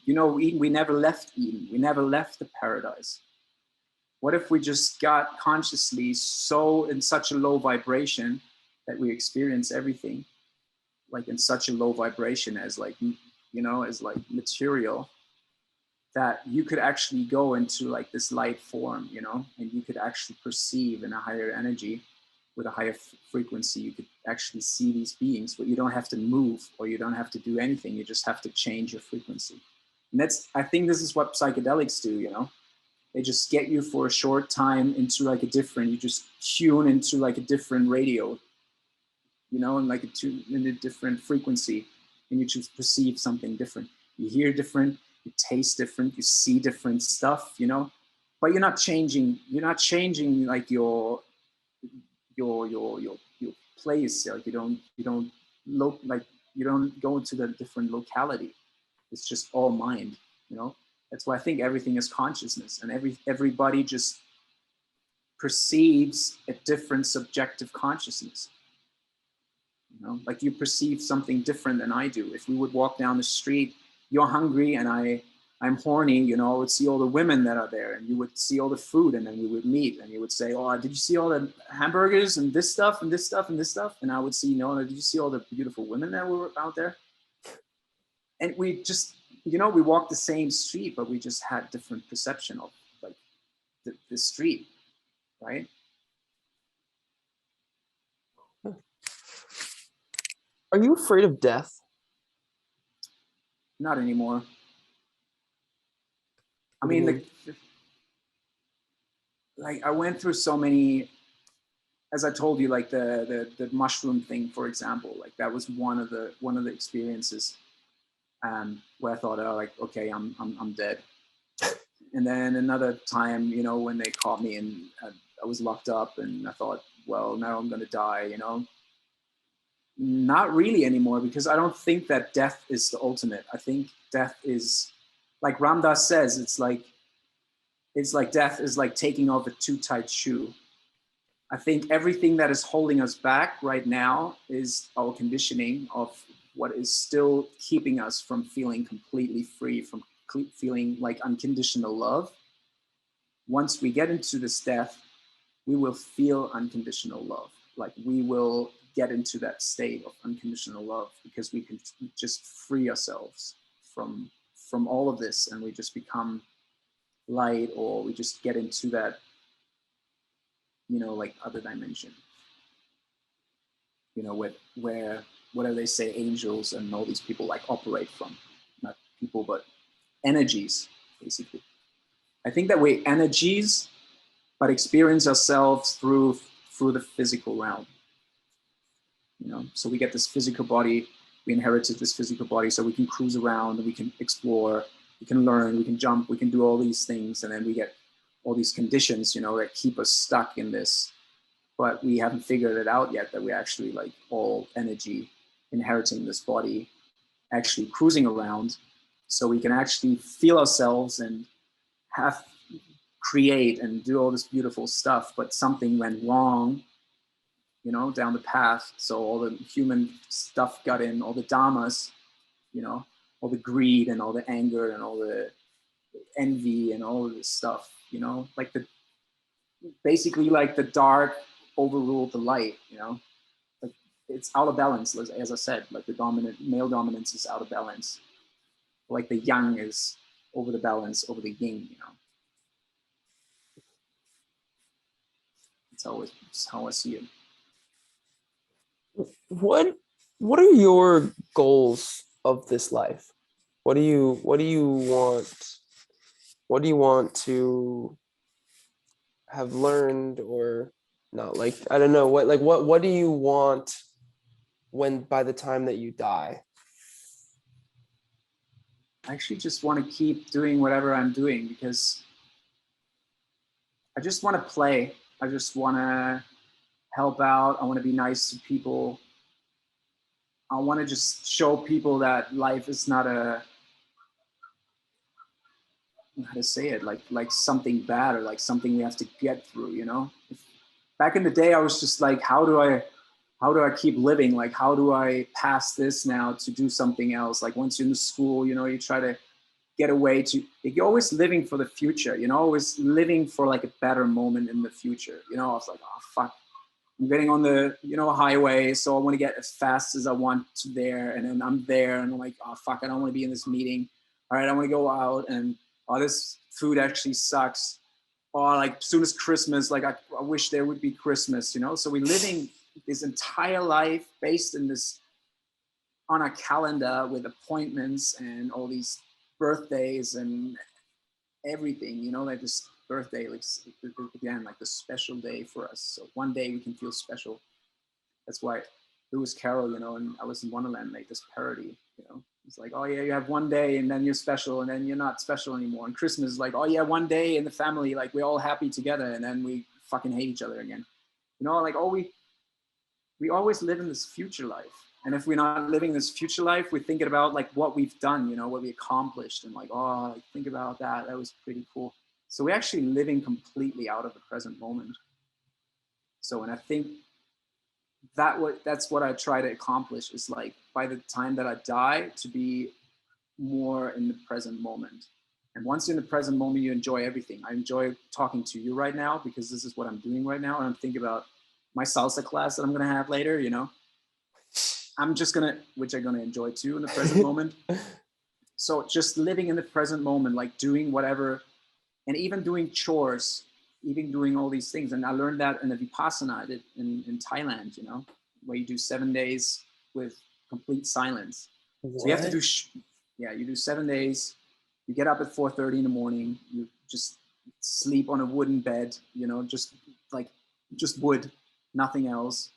we never left Eden. We never left the paradise. What if we just got consciously so in such a low vibration that we experience everything like in such a low vibration as like, as like material, that you could actually go into like this light form, and you could actually perceive in a higher energy with a higher frequency. You could actually see these beings, but you don't have to move or you don't have to do anything. You just have to change your frequency. And I think this is what psychedelics do, They just get you for a short time into like you just tune into like a different radio, and like in a different frequency, and you just perceive something different. You hear different, you taste different, you see different stuff, but you're not changing like your place. Like you don't go into the different locality. It's just all mind, That's why I think everything is consciousness, and everybody just perceives a different subjective consciousness. Like you perceive something different than I do. If we would walk down the street, you're hungry and I'm horny, I would see all the women that are there, and you would see all the food, and then we would meet, and you would say, oh, did you see all the hamburgers and this stuff and this stuff and this stuff? And I would see, no, did you see all the beautiful women that were out there? And we just, we walked the same street, but we just had different perception of like the street, right? Are you afraid of death? Not anymore. I mean, like I went through so many, as I told you, like the mushroom thing, for example, like that was one of the experiences where I thought, oh, like, okay, I'm dead. And then another time, when they caught me and I was locked up, and I thought, well, now I'm going to die, Not really anymore, because I don't think that death is the ultimate. I think death is like Ram Dass says, it's like death is like taking off a too tight shoe. I think everything that is holding us back right now is our conditioning of what is still keeping us from feeling completely free, from feeling like unconditional love. Once we get into this death, we will feel unconditional love. Like we will get into that state of unconditional love because we can just free ourselves from all of this, and we just become light, or we just get into that, like other dimension, where what do they say, angels and all these people like operate from, not people but energies, basically. I think that we're energies but experience ourselves through the physical realm. So we get this physical body, we inherited this physical body, so we can cruise around and we can explore, we can learn, we can jump, we can do all these things, and then we get all these conditions, that keep us stuck in this. But we haven't figured it out yet, that we're actually like all energy inheriting this body, actually cruising around, so we can actually feel ourselves and create and do all this beautiful stuff. But something went wrong, down the path. So all the human stuff got in, all the dharmas, all the greed and all the anger and all the envy and all of this stuff, like basically like the dark overruled the light, like it's out of balance. As I said, like the male dominance is out of balance. Like the yang is over the balance, over the yin, It's how I see it. What are your goals of this life? What do you want to have learned or not? Like, I don't know, what do you want when, by the time that you die? I actually just want to keep doing whatever I'm doing because I just want to play. I just want to help out. I want to be nice to people. I want to just show people that life is not how to say it, like something bad or like something we have to get through, Back in the day, I was just like, how do I keep living? Like, how do I pass this now to do something else? Like once you're in school, you try to get away to, you're always living for the future, always living for like a better moment in the future. I was like, oh, fuck, I'm getting on the, highway. So I want to get as fast as I want to there. And then I'm there and I'm like, oh, fuck, I don't want to be in this meeting. All right, I want to go out and, oh, this food actually sucks. Or like as soon as Christmas, like I wish there would be Christmas, So we're living this entire life based in this, on a calendar with appointments and all these birthdays and everything, like this birthday, like again, like the special day for us. So one day we can feel special. That's why Lewis Carroll, and Alice in Wonderland made this parody, It's like, oh yeah, you have one day and then you're special and then you're not special anymore. And Christmas is like, oh yeah, one day in the family, like we're all happy together and then we fucking hate each other again. Like we always live in this future life. And if we're not living this future life, we're thinking about like what we've done, what we accomplished, and like, oh, like, think about that. That was pretty cool. So we're actually living completely out of the present moment. So, and I think that's what I try to accomplish is like by the time that I die to be more in the present moment. And once you're in the present moment, you enjoy everything. I enjoy talking to you right now because this is what I'm doing right now. And I'm thinking about my salsa class that I'm going to have later, I'm just which I'm gonna enjoy too in the present moment. So just living in the present moment, like doing whatever, and even doing chores, even doing all these things. And I learned that in the Vipassana I did in Thailand, where you do 7 days with complete silence. What? So you have to do, you do 7 days. You get up at 4:30 in the morning. You just sleep on a wooden bed, just wood, nothing else.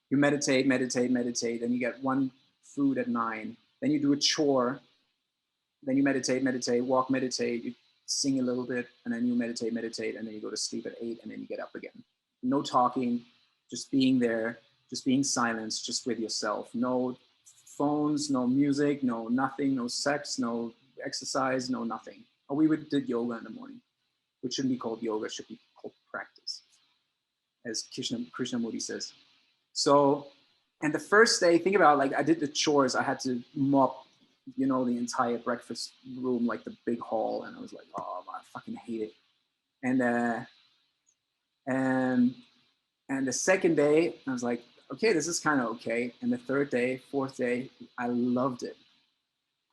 You meditate, then you get one food at 9, then you do a chore, then you meditate, walk, meditate, you sing a little bit, and then you meditate, and then you go to sleep at 8, and then you get up again. No talking, just being there, just being silent, just with yourself. No phones, no music, no nothing, no sex, no exercise, no nothing. Or we would do yoga in the morning, which shouldn't be called yoga, should be called practice, as Krishnamurti says. So, and the first day, think about, like, I did the chores. I had to mop, the entire breakfast room, like the big hall, and I was like, oh, I fucking hate it. And and the second day, I was like, okay, this is kind of okay. And the third day, fourth day, I loved it.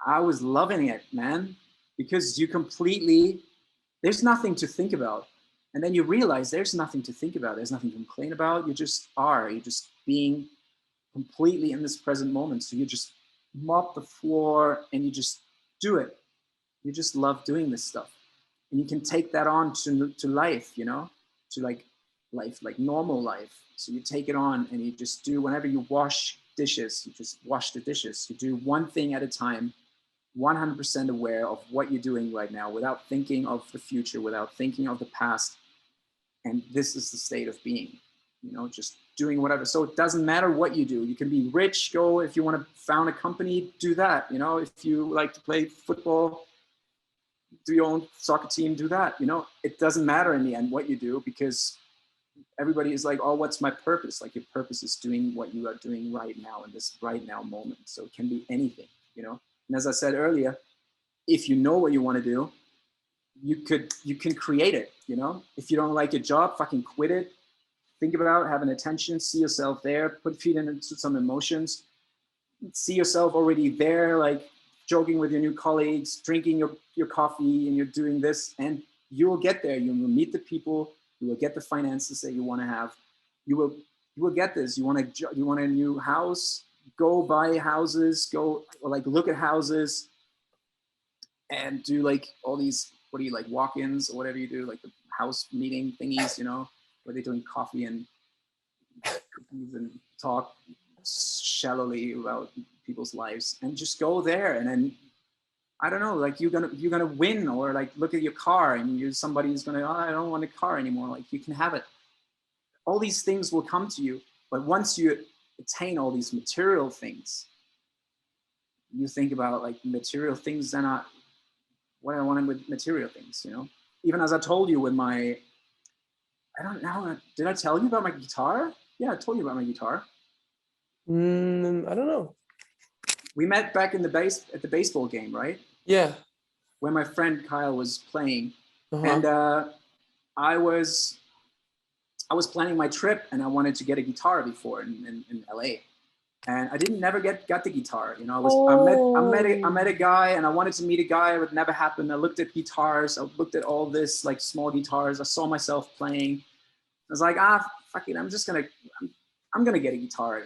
I was loving it, man, because there's nothing to think about. And then you realize there's nothing to think about. There's nothing to complain about. You just are. You're just being completely in this present moment. So you just mop the floor and you just do it. You just love doing this stuff. And you can take that on to life, to like life, like normal life. So you take it on and you just do, whenever you wash dishes, you just wash the dishes. You do one thing at a time, 100% aware of what you're doing right now, without thinking of the future, without thinking of the past. And this is the state of being, just doing whatever. So it doesn't matter what you do. You can be rich, go, if you want to found a company, do that. If you like to play football, do your own soccer team, do that. It doesn't matter in the end what you do, because everybody is like, oh, what's my purpose? Like, your purpose is doing what you are doing right now in this right now moment. So it can be anything, And as I said earlier, if you know what you want to do, you can create it, If you don't like your job, fucking quit it. Think about having attention, see yourself there, put feet into some emotions, see yourself already there, like joking with your new colleagues, drinking your coffee, and you're doing this, and you will get there. You will meet the people, you will get the finances that you want to have. You will get this. You want a new house, go buy houses, go like look at houses, and do like all these, what do you like, walk-ins or whatever you do, like the house meeting thingies, where they're doing coffee and cookies and talk shallowly about people's lives, and just go there. And then, I don't know, like you're gonna win. Or like, look at your car and somebody's gonna, oh, I don't want a car anymore. Like, you can have it. All these things will come to you. But once you attain all these material things, you think about like material things are not what I wanted with material things, Even as I told you with my, I don't know, did I tell you about my guitar? Yeah, I told you about my guitar. I don't know. We met back at the baseball game, right? Yeah. Where my friend Kyle was playing. Uh-huh. And I was planning my trip, and I wanted to get a guitar before in LA. And I never got the guitar. I met a guy, and I wanted to meet a guy. It would never happen. I looked at guitars. I looked at all this, like, small guitars. I saw myself playing. I was like, fuck it. I'm gonna get a guitar,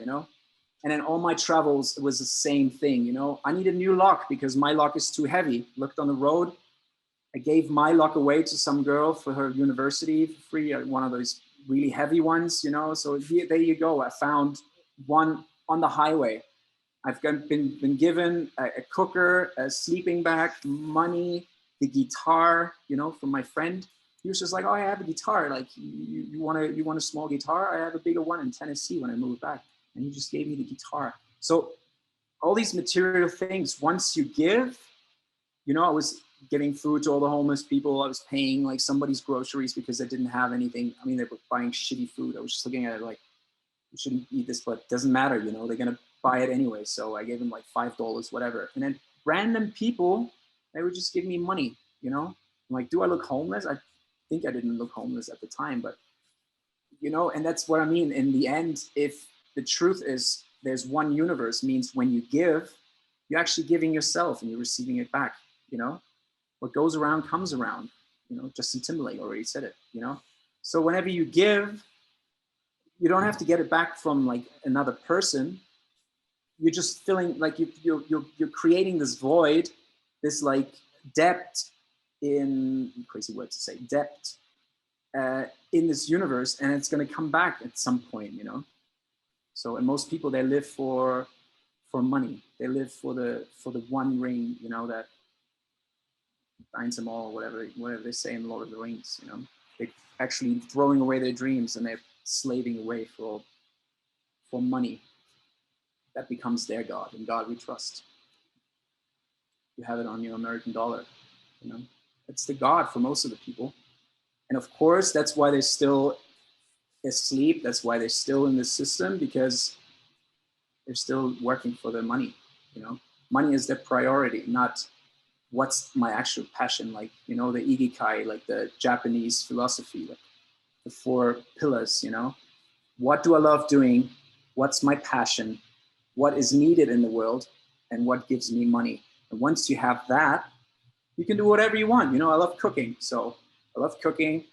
And then all my travels, it was the same thing, I need a new lock because my lock is too heavy. Looked on the road. I gave my lock away to some girl for her university for free, one of those really heavy ones, So there you go. I found one on the highway. I've been given a cooker, a sleeping bag, money, the guitar, from my friend. He was just like, oh, I have a guitar. Like, you want a small guitar? I have a bigger one in Tennessee when I moved back. And he just gave me the guitar. So all these material things, once you give, I was giving food to all the homeless people. I was paying like somebody's groceries because they didn't have anything. I mean, they were buying shitty food. I was just looking at it like, you shouldn't eat this, but it doesn't matter, they're going to buy it anyway. So I gave them like $5, whatever. And then random people, they would just give me money, I'm like, do I look homeless? I think I didn't look homeless at the time, but and that's what I mean. In the end, if the truth is there's one universe, means when you give, you're actually giving yourself and you're receiving it back. What goes around comes around. Justin Timberlake already said it. So whenever you give, you don't have to get it back from like another person. You're just feeling like you're creating this void, this like depth in, crazy word to say, depth in this universe, and it's going to come back at some point. So, and most people, they live for money. They live for the one ring, that binds them all, whatever they say in Lord of the Rings. They're actually throwing away their dreams, and they're slaving away for money. That becomes their God, and God we trust. you have it on your American dollar. You know, it's the God for most of the people. And of course, that's why they're still asleep. That's why they're still in the system, because they're still working for their money. You know, money is their priority, not what's my actual passion. Like, you know, the ikigai, like the Japanese philosophy, like the four pillars, you know, what do I love doing? What's my passion? What is needed in the world? And what gives me money? And once you have that, you can do whatever you want. You know, I love cooking. So I love cooking.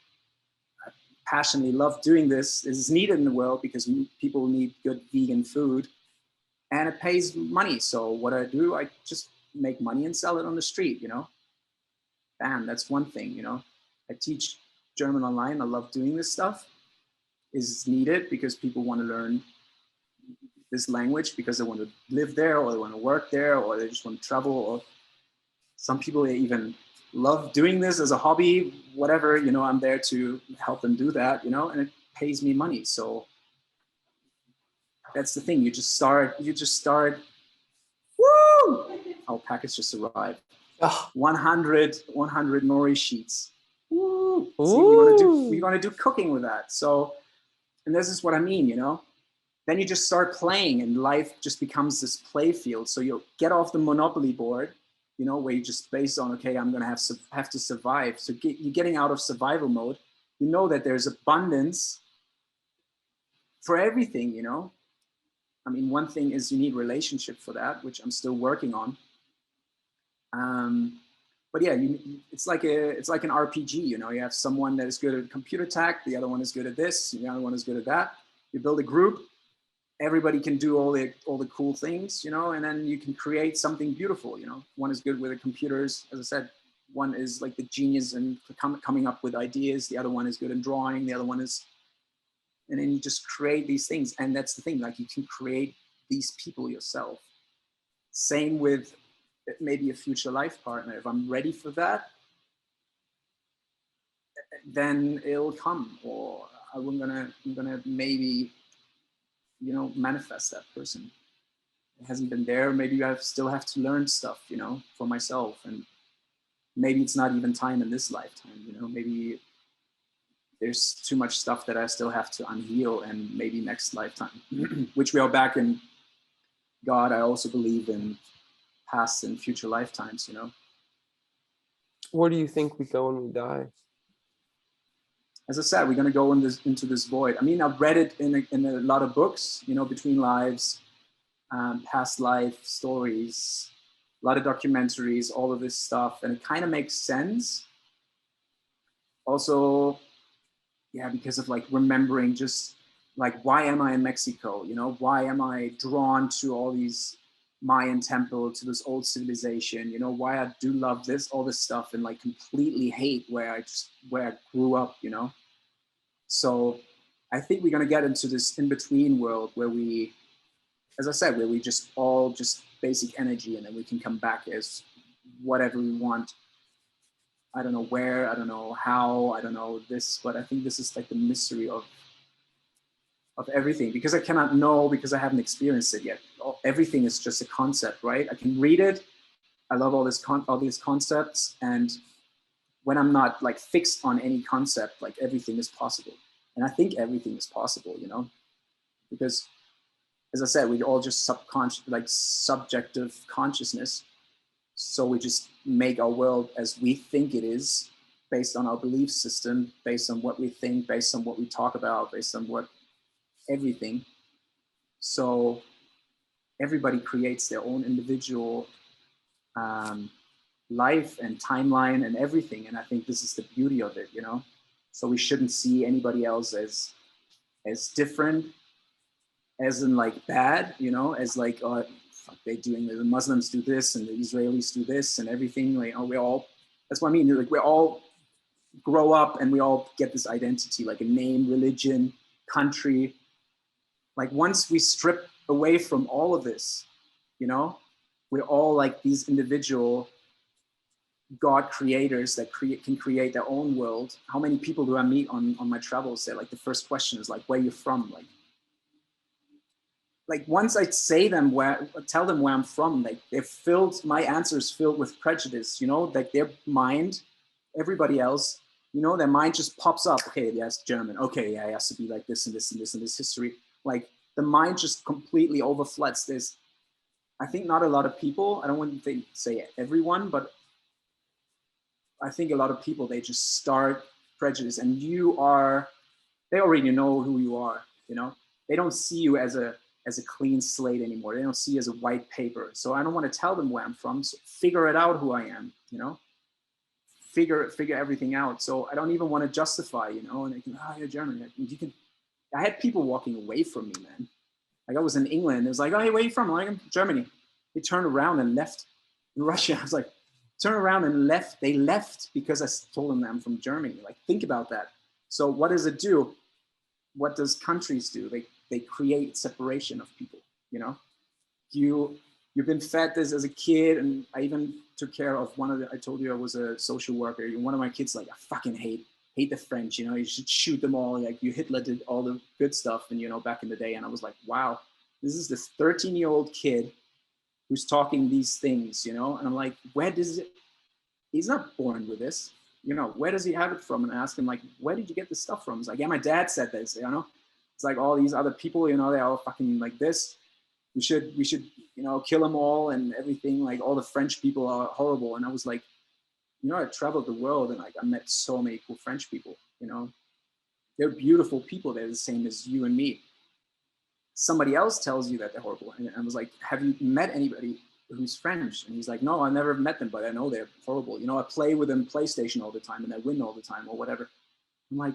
I passionately love doing this. This is needed in the world because people need good vegan food and it pays money. So what I do, I just make money and sell it on the street, you know? Bam, that's one thing, you know? I teach German online. I love doing this stuff. Is needed because people want to learn this language because they want to live there or they want to work there or they just want to travel, or some people they even love doing this as a hobby, whatever, you know, I'm there to help them do that, you know, and it pays me money. So that's the thing. You just start, woo! Our package just arrived. Oh. 100 nori sheets. Woo! See, we're gonna do cooking with that. So, and this is what I mean, you know. Then you just start playing and life just becomes this play field. So you'll get off the Monopoly board, you know, where you just based on, okay, I'm going to have to survive. So you're getting out of survival mode. You know that there's abundance for everything, you know. I mean, one thing is you need relationship for that, which I'm still working on. But yeah, it's like an RPG, you know. You have someone that is good at computer tech, the other one is good at this, the other one is good at that. You build a group, everybody can do all the cool things, you know, and then you can create something beautiful, you know. One is good with the computers, as I said. One is like the genius and coming up with ideas. The other one is good in drawing. The other one is, and then you just create these things. And that's the thing, like you can create these people yourself. Same with maybe a future life partner. If I'm ready for that, then it'll come, or I'm gonna maybe, you know, manifest that person. It hasn't been there. Maybe I still have to learn stuff, you know, for myself. And maybe it's not even time in this lifetime, you know, maybe there's too much stuff that I still have to unheal, and maybe next lifetime, which we are back in God. I also believe in past and future lifetimes, you know. Where do you think we go when we die? As I said, we're going to go into this void. I mean, I've read it in a lot of books, you know, between lives, past life stories, a lot of documentaries, all of this stuff, and it kind of makes sense. Also, yeah, because of like remembering just like, why am I in Mexico? You know, why am I drawn to all these Mayan temple, to this old civilization? You know, why I do love this, all this stuff, and like completely hate where I grew up, you know? So I think we're gonna get into this in-between world where we, as I said, where we just all just basic energy, and then we can come back as whatever we want. I don't know where, I don't know how, I don't know this, but I think this is like the mystery of everything, because I cannot know because I haven't experienced it yet. Everything is just a concept, right? I can read it. I love all these concepts, and when I'm not like fixed on any concept, like everything is possible. And I think everything is possible, you know, because as I said, we all just subjective consciousness. So we just make our world as we think it is, based on our belief system, based on what we think, based on what we talk about, based on what everything. So everybody creates their own individual life and timeline and everything. And I think this is the beauty of it, you know? So we shouldn't see anybody else as different, as in like bad, you know, as like, fuck, they doing, the Muslims do this and the Israelis do this and everything. Like, oh, we all, that's what I mean. Like, we all grow up and we all get this identity, like a name, religion, country. Like once we strip away from all of this, you know, we're all like these individual God creators that can create their own world. How many people do I meet on my travels that like the first question is like, where are you from? Like, like once I tell them where I'm from, like my answers filled with prejudice, you know, like their mind, everybody else, you know, their mind just pops up. Okay, yes, German. Okay, yeah, it has to be like this and this and this and this history. Like the mind just completely overfloods this. I think not a lot of people, I don't want to say everyone, but I think a lot of people, they just start prejudice, and they already know who you are, you know? They don't see you as a clean slate anymore. They don't see you as a white paper. So I don't want to tell them where I'm from. So figure it out who I am, you know? Figure everything out. So I don't even want to justify, you know, and they can, oh, you're German. I had people walking away from me, man. Like I was in England. It was like, oh, hey, where are you from? I'm like, I'm Germany. They turned around and left. In Russia, I was like, turn around and left. They left because I told them I'm from Germany. Like, think about that. So what does it do? What does countries do? They create separation of people, you know? You've been fed this as a kid, and I even took care of I told you I was a social worker. And one of my kids, like, I fucking hate the French, you know, you should shoot them all. Like Hitler did all the good stuff, and, you know, back in the day. And I was like, wow, this is this 13-year-old kid who's talking these things, you know? And I'm like, he's not born with this, you know, where does he have it from? And I asked him, like, where did you get this stuff from? He's like, yeah, my dad said this, you know? It's like all these other people, you know, they're all fucking like this. We should, you know, kill them all and everything. Like all the French people are horrible. And I was like, you know, I traveled the world, and like I met so many cool French people, you know, they're beautiful people. They're the same as you and me. Somebody else tells you that they're horrible. And I was like, have you met anybody who's French? And he's like, no, I never met them, but I know they're horrible. You know, I play with them PlayStation all the time and I win all the time or whatever. I'm like,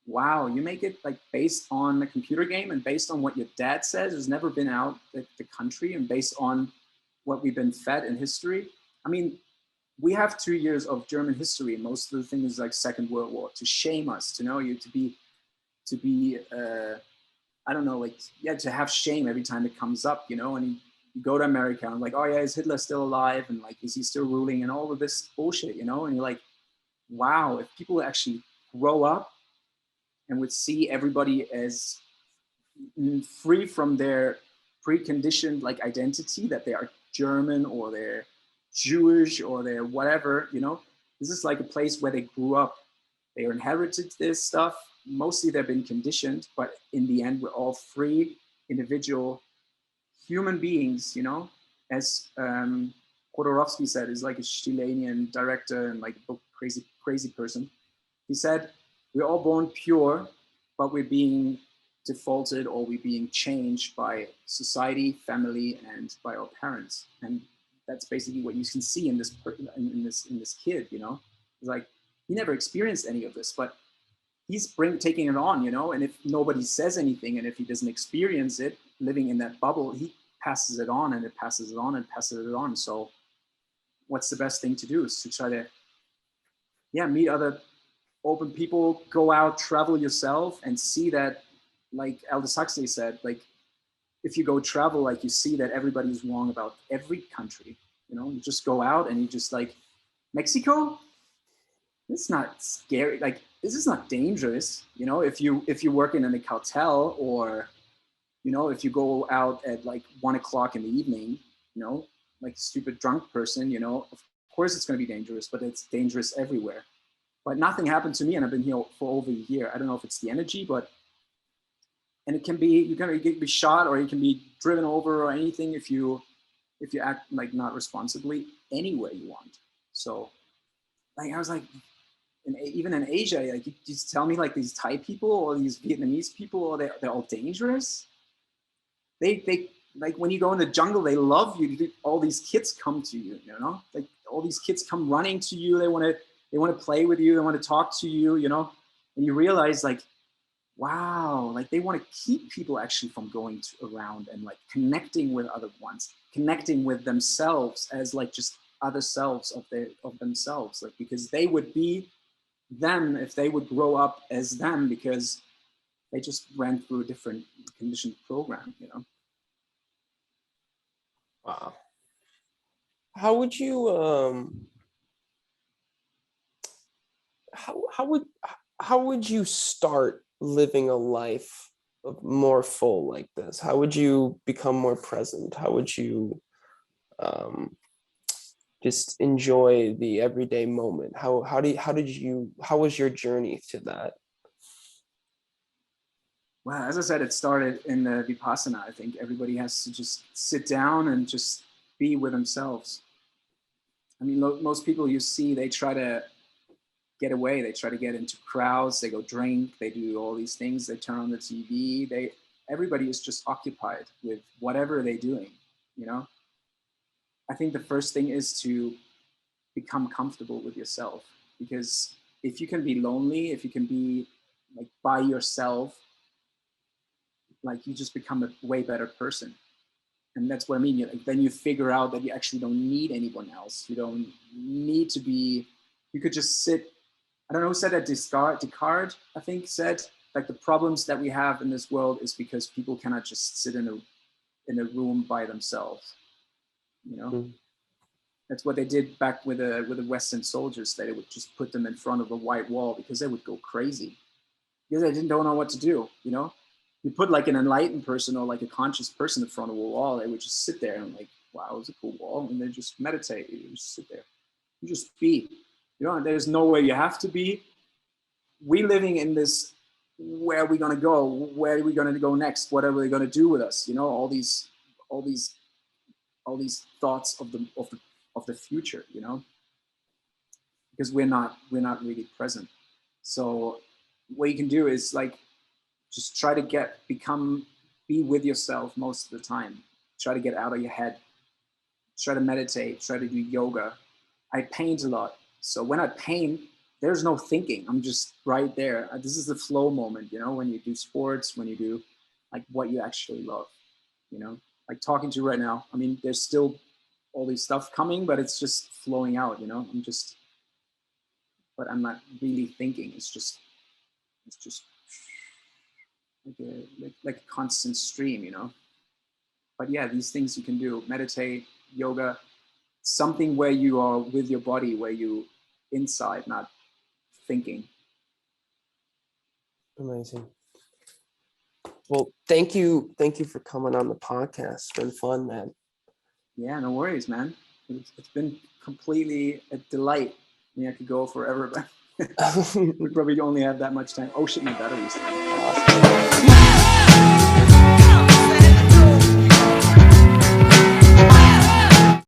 wow, you make it like based on the computer game and based on what your dad says who's never been out the country, and based on what we've been fed in history. I mean, we have 2 years of German history, and most of the things is like Second World War to shame us, to know you, to be I don't know, like, yeah, to have shame every time it comes up, you know, and you go to America and like, oh yeah, is Hitler still alive? And like, is he still ruling? And all of this bullshit, you know? And you're like, wow, if people actually grow up and would see everybody as free from their preconditioned like identity, that they are German or they're Jewish or they're whatever, you know, this is like a place where they grew up. They inherited this stuff. Mostly they've been conditioned, but in the end, we're all free, individual human beings, you know, as Jodorowsky said, is like a Chilean director and like a crazy person. He said, we're all born pure, but we're being defaulted, or we're being changed by society, family, and by our parents. And that's basically what you can see in this kid, you know. It's like he never experienced any of this, but he's taking it on, you know. And if nobody says anything, and if he doesn't experience it, living in that bubble, he passes it on, and it passes it on, and passes it on. So what's the best thing to do is to try to, yeah, meet other open people, go out, travel yourself, and see that, like Aldous Huxley said, like if you go travel, like you see that everybody's wrong about every country. You know, you just go out and you just like, Mexico, it's not scary. Like this is not dangerous. You know, if you're working in a cartel, or you know, if you go out at like 1 o'clock in the evening, you know, like a stupid drunk person, you know, of course it's going to be dangerous, but it's dangerous everywhere. But nothing happened to me, and I've been here for over a year. I don't know if it's the energy, but, and it can be, you can be shot, or you can be driven over, or anything if you act like not responsibly anywhere you want. So like I was like, even in Asia, like you just tell me like these Thai people or these Vietnamese people, or they're all dangerous. They like when you go in the jungle, they love you. All these kids come to you, you know, like all these kids come running to you. They want to play with you. They want to talk to you, you know, and you realize like, wow, like they want to keep people actually from going around and like connecting with other ones, connecting with themselves as like just other selves of themselves, like because they would be them if they would grow up as them, because they just ran through a different conditioned program, you know. Wow. How would you how would you start living a life more full like this? How would you become more present? How would you um, just enjoy the everyday moment? How was your journey to that? Well, as I said, it started in the Vipassana. I think everybody has to just sit down and just be with themselves. I mean, most people you see, they try to get away. They try to get into crowds. They go drink. They do all these things. They turn on the TV. Everybody is just occupied with whatever they're doing. You know, I think the first thing is to become comfortable with yourself, because if you can be lonely, if you can be like by yourself, like you just become a way better person. And that's what I mean. Then you figure out that you actually don't need anyone else. You don't need to be. You could just sit. I don't know who said that. Descartes, I think, said like the problems that we have in this world is because people cannot just sit in a room by themselves. You know, Mm. that's what they did back with the Western soldiers. They would just put them in front of a white wall because they would go crazy because they don't know what to do. You know, you put like an enlightened person or like a conscious person in front of a wall, they would just sit there and like, wow, it's a cool wall, and they just meditate. You just sit there, you just be. You know, there's nowhere you have to be. We living in this. Where are we gonna go? Where are we gonna go next? What are they gonna do with us? You know, all these, all these thoughts of the future. You know, because we're not really present. So what you can do is like just try to be with yourself most of the time. Try to get out of your head. Try to meditate. Try to do yoga. I paint a lot, so when I paint, there's no thinking. I'm just right there. This is the flow moment, you know, when you do sports, when you do like what you actually love, you know, like talking to you right now. I mean, there's still all this stuff coming, but it's just flowing out, you know. But I'm not really thinking. It's just like a constant stream, you know. But yeah, these things you can do: meditate, yoga, something where you are with your body, where you inside, not thinking. Amazing. Well, thank you for coming on the podcast. It's been fun, man. Yeah, no worries, man. It's been completely a delight. I mean, I could go forever, but we probably only have that much time. Oh shit, my battery's. Awesome.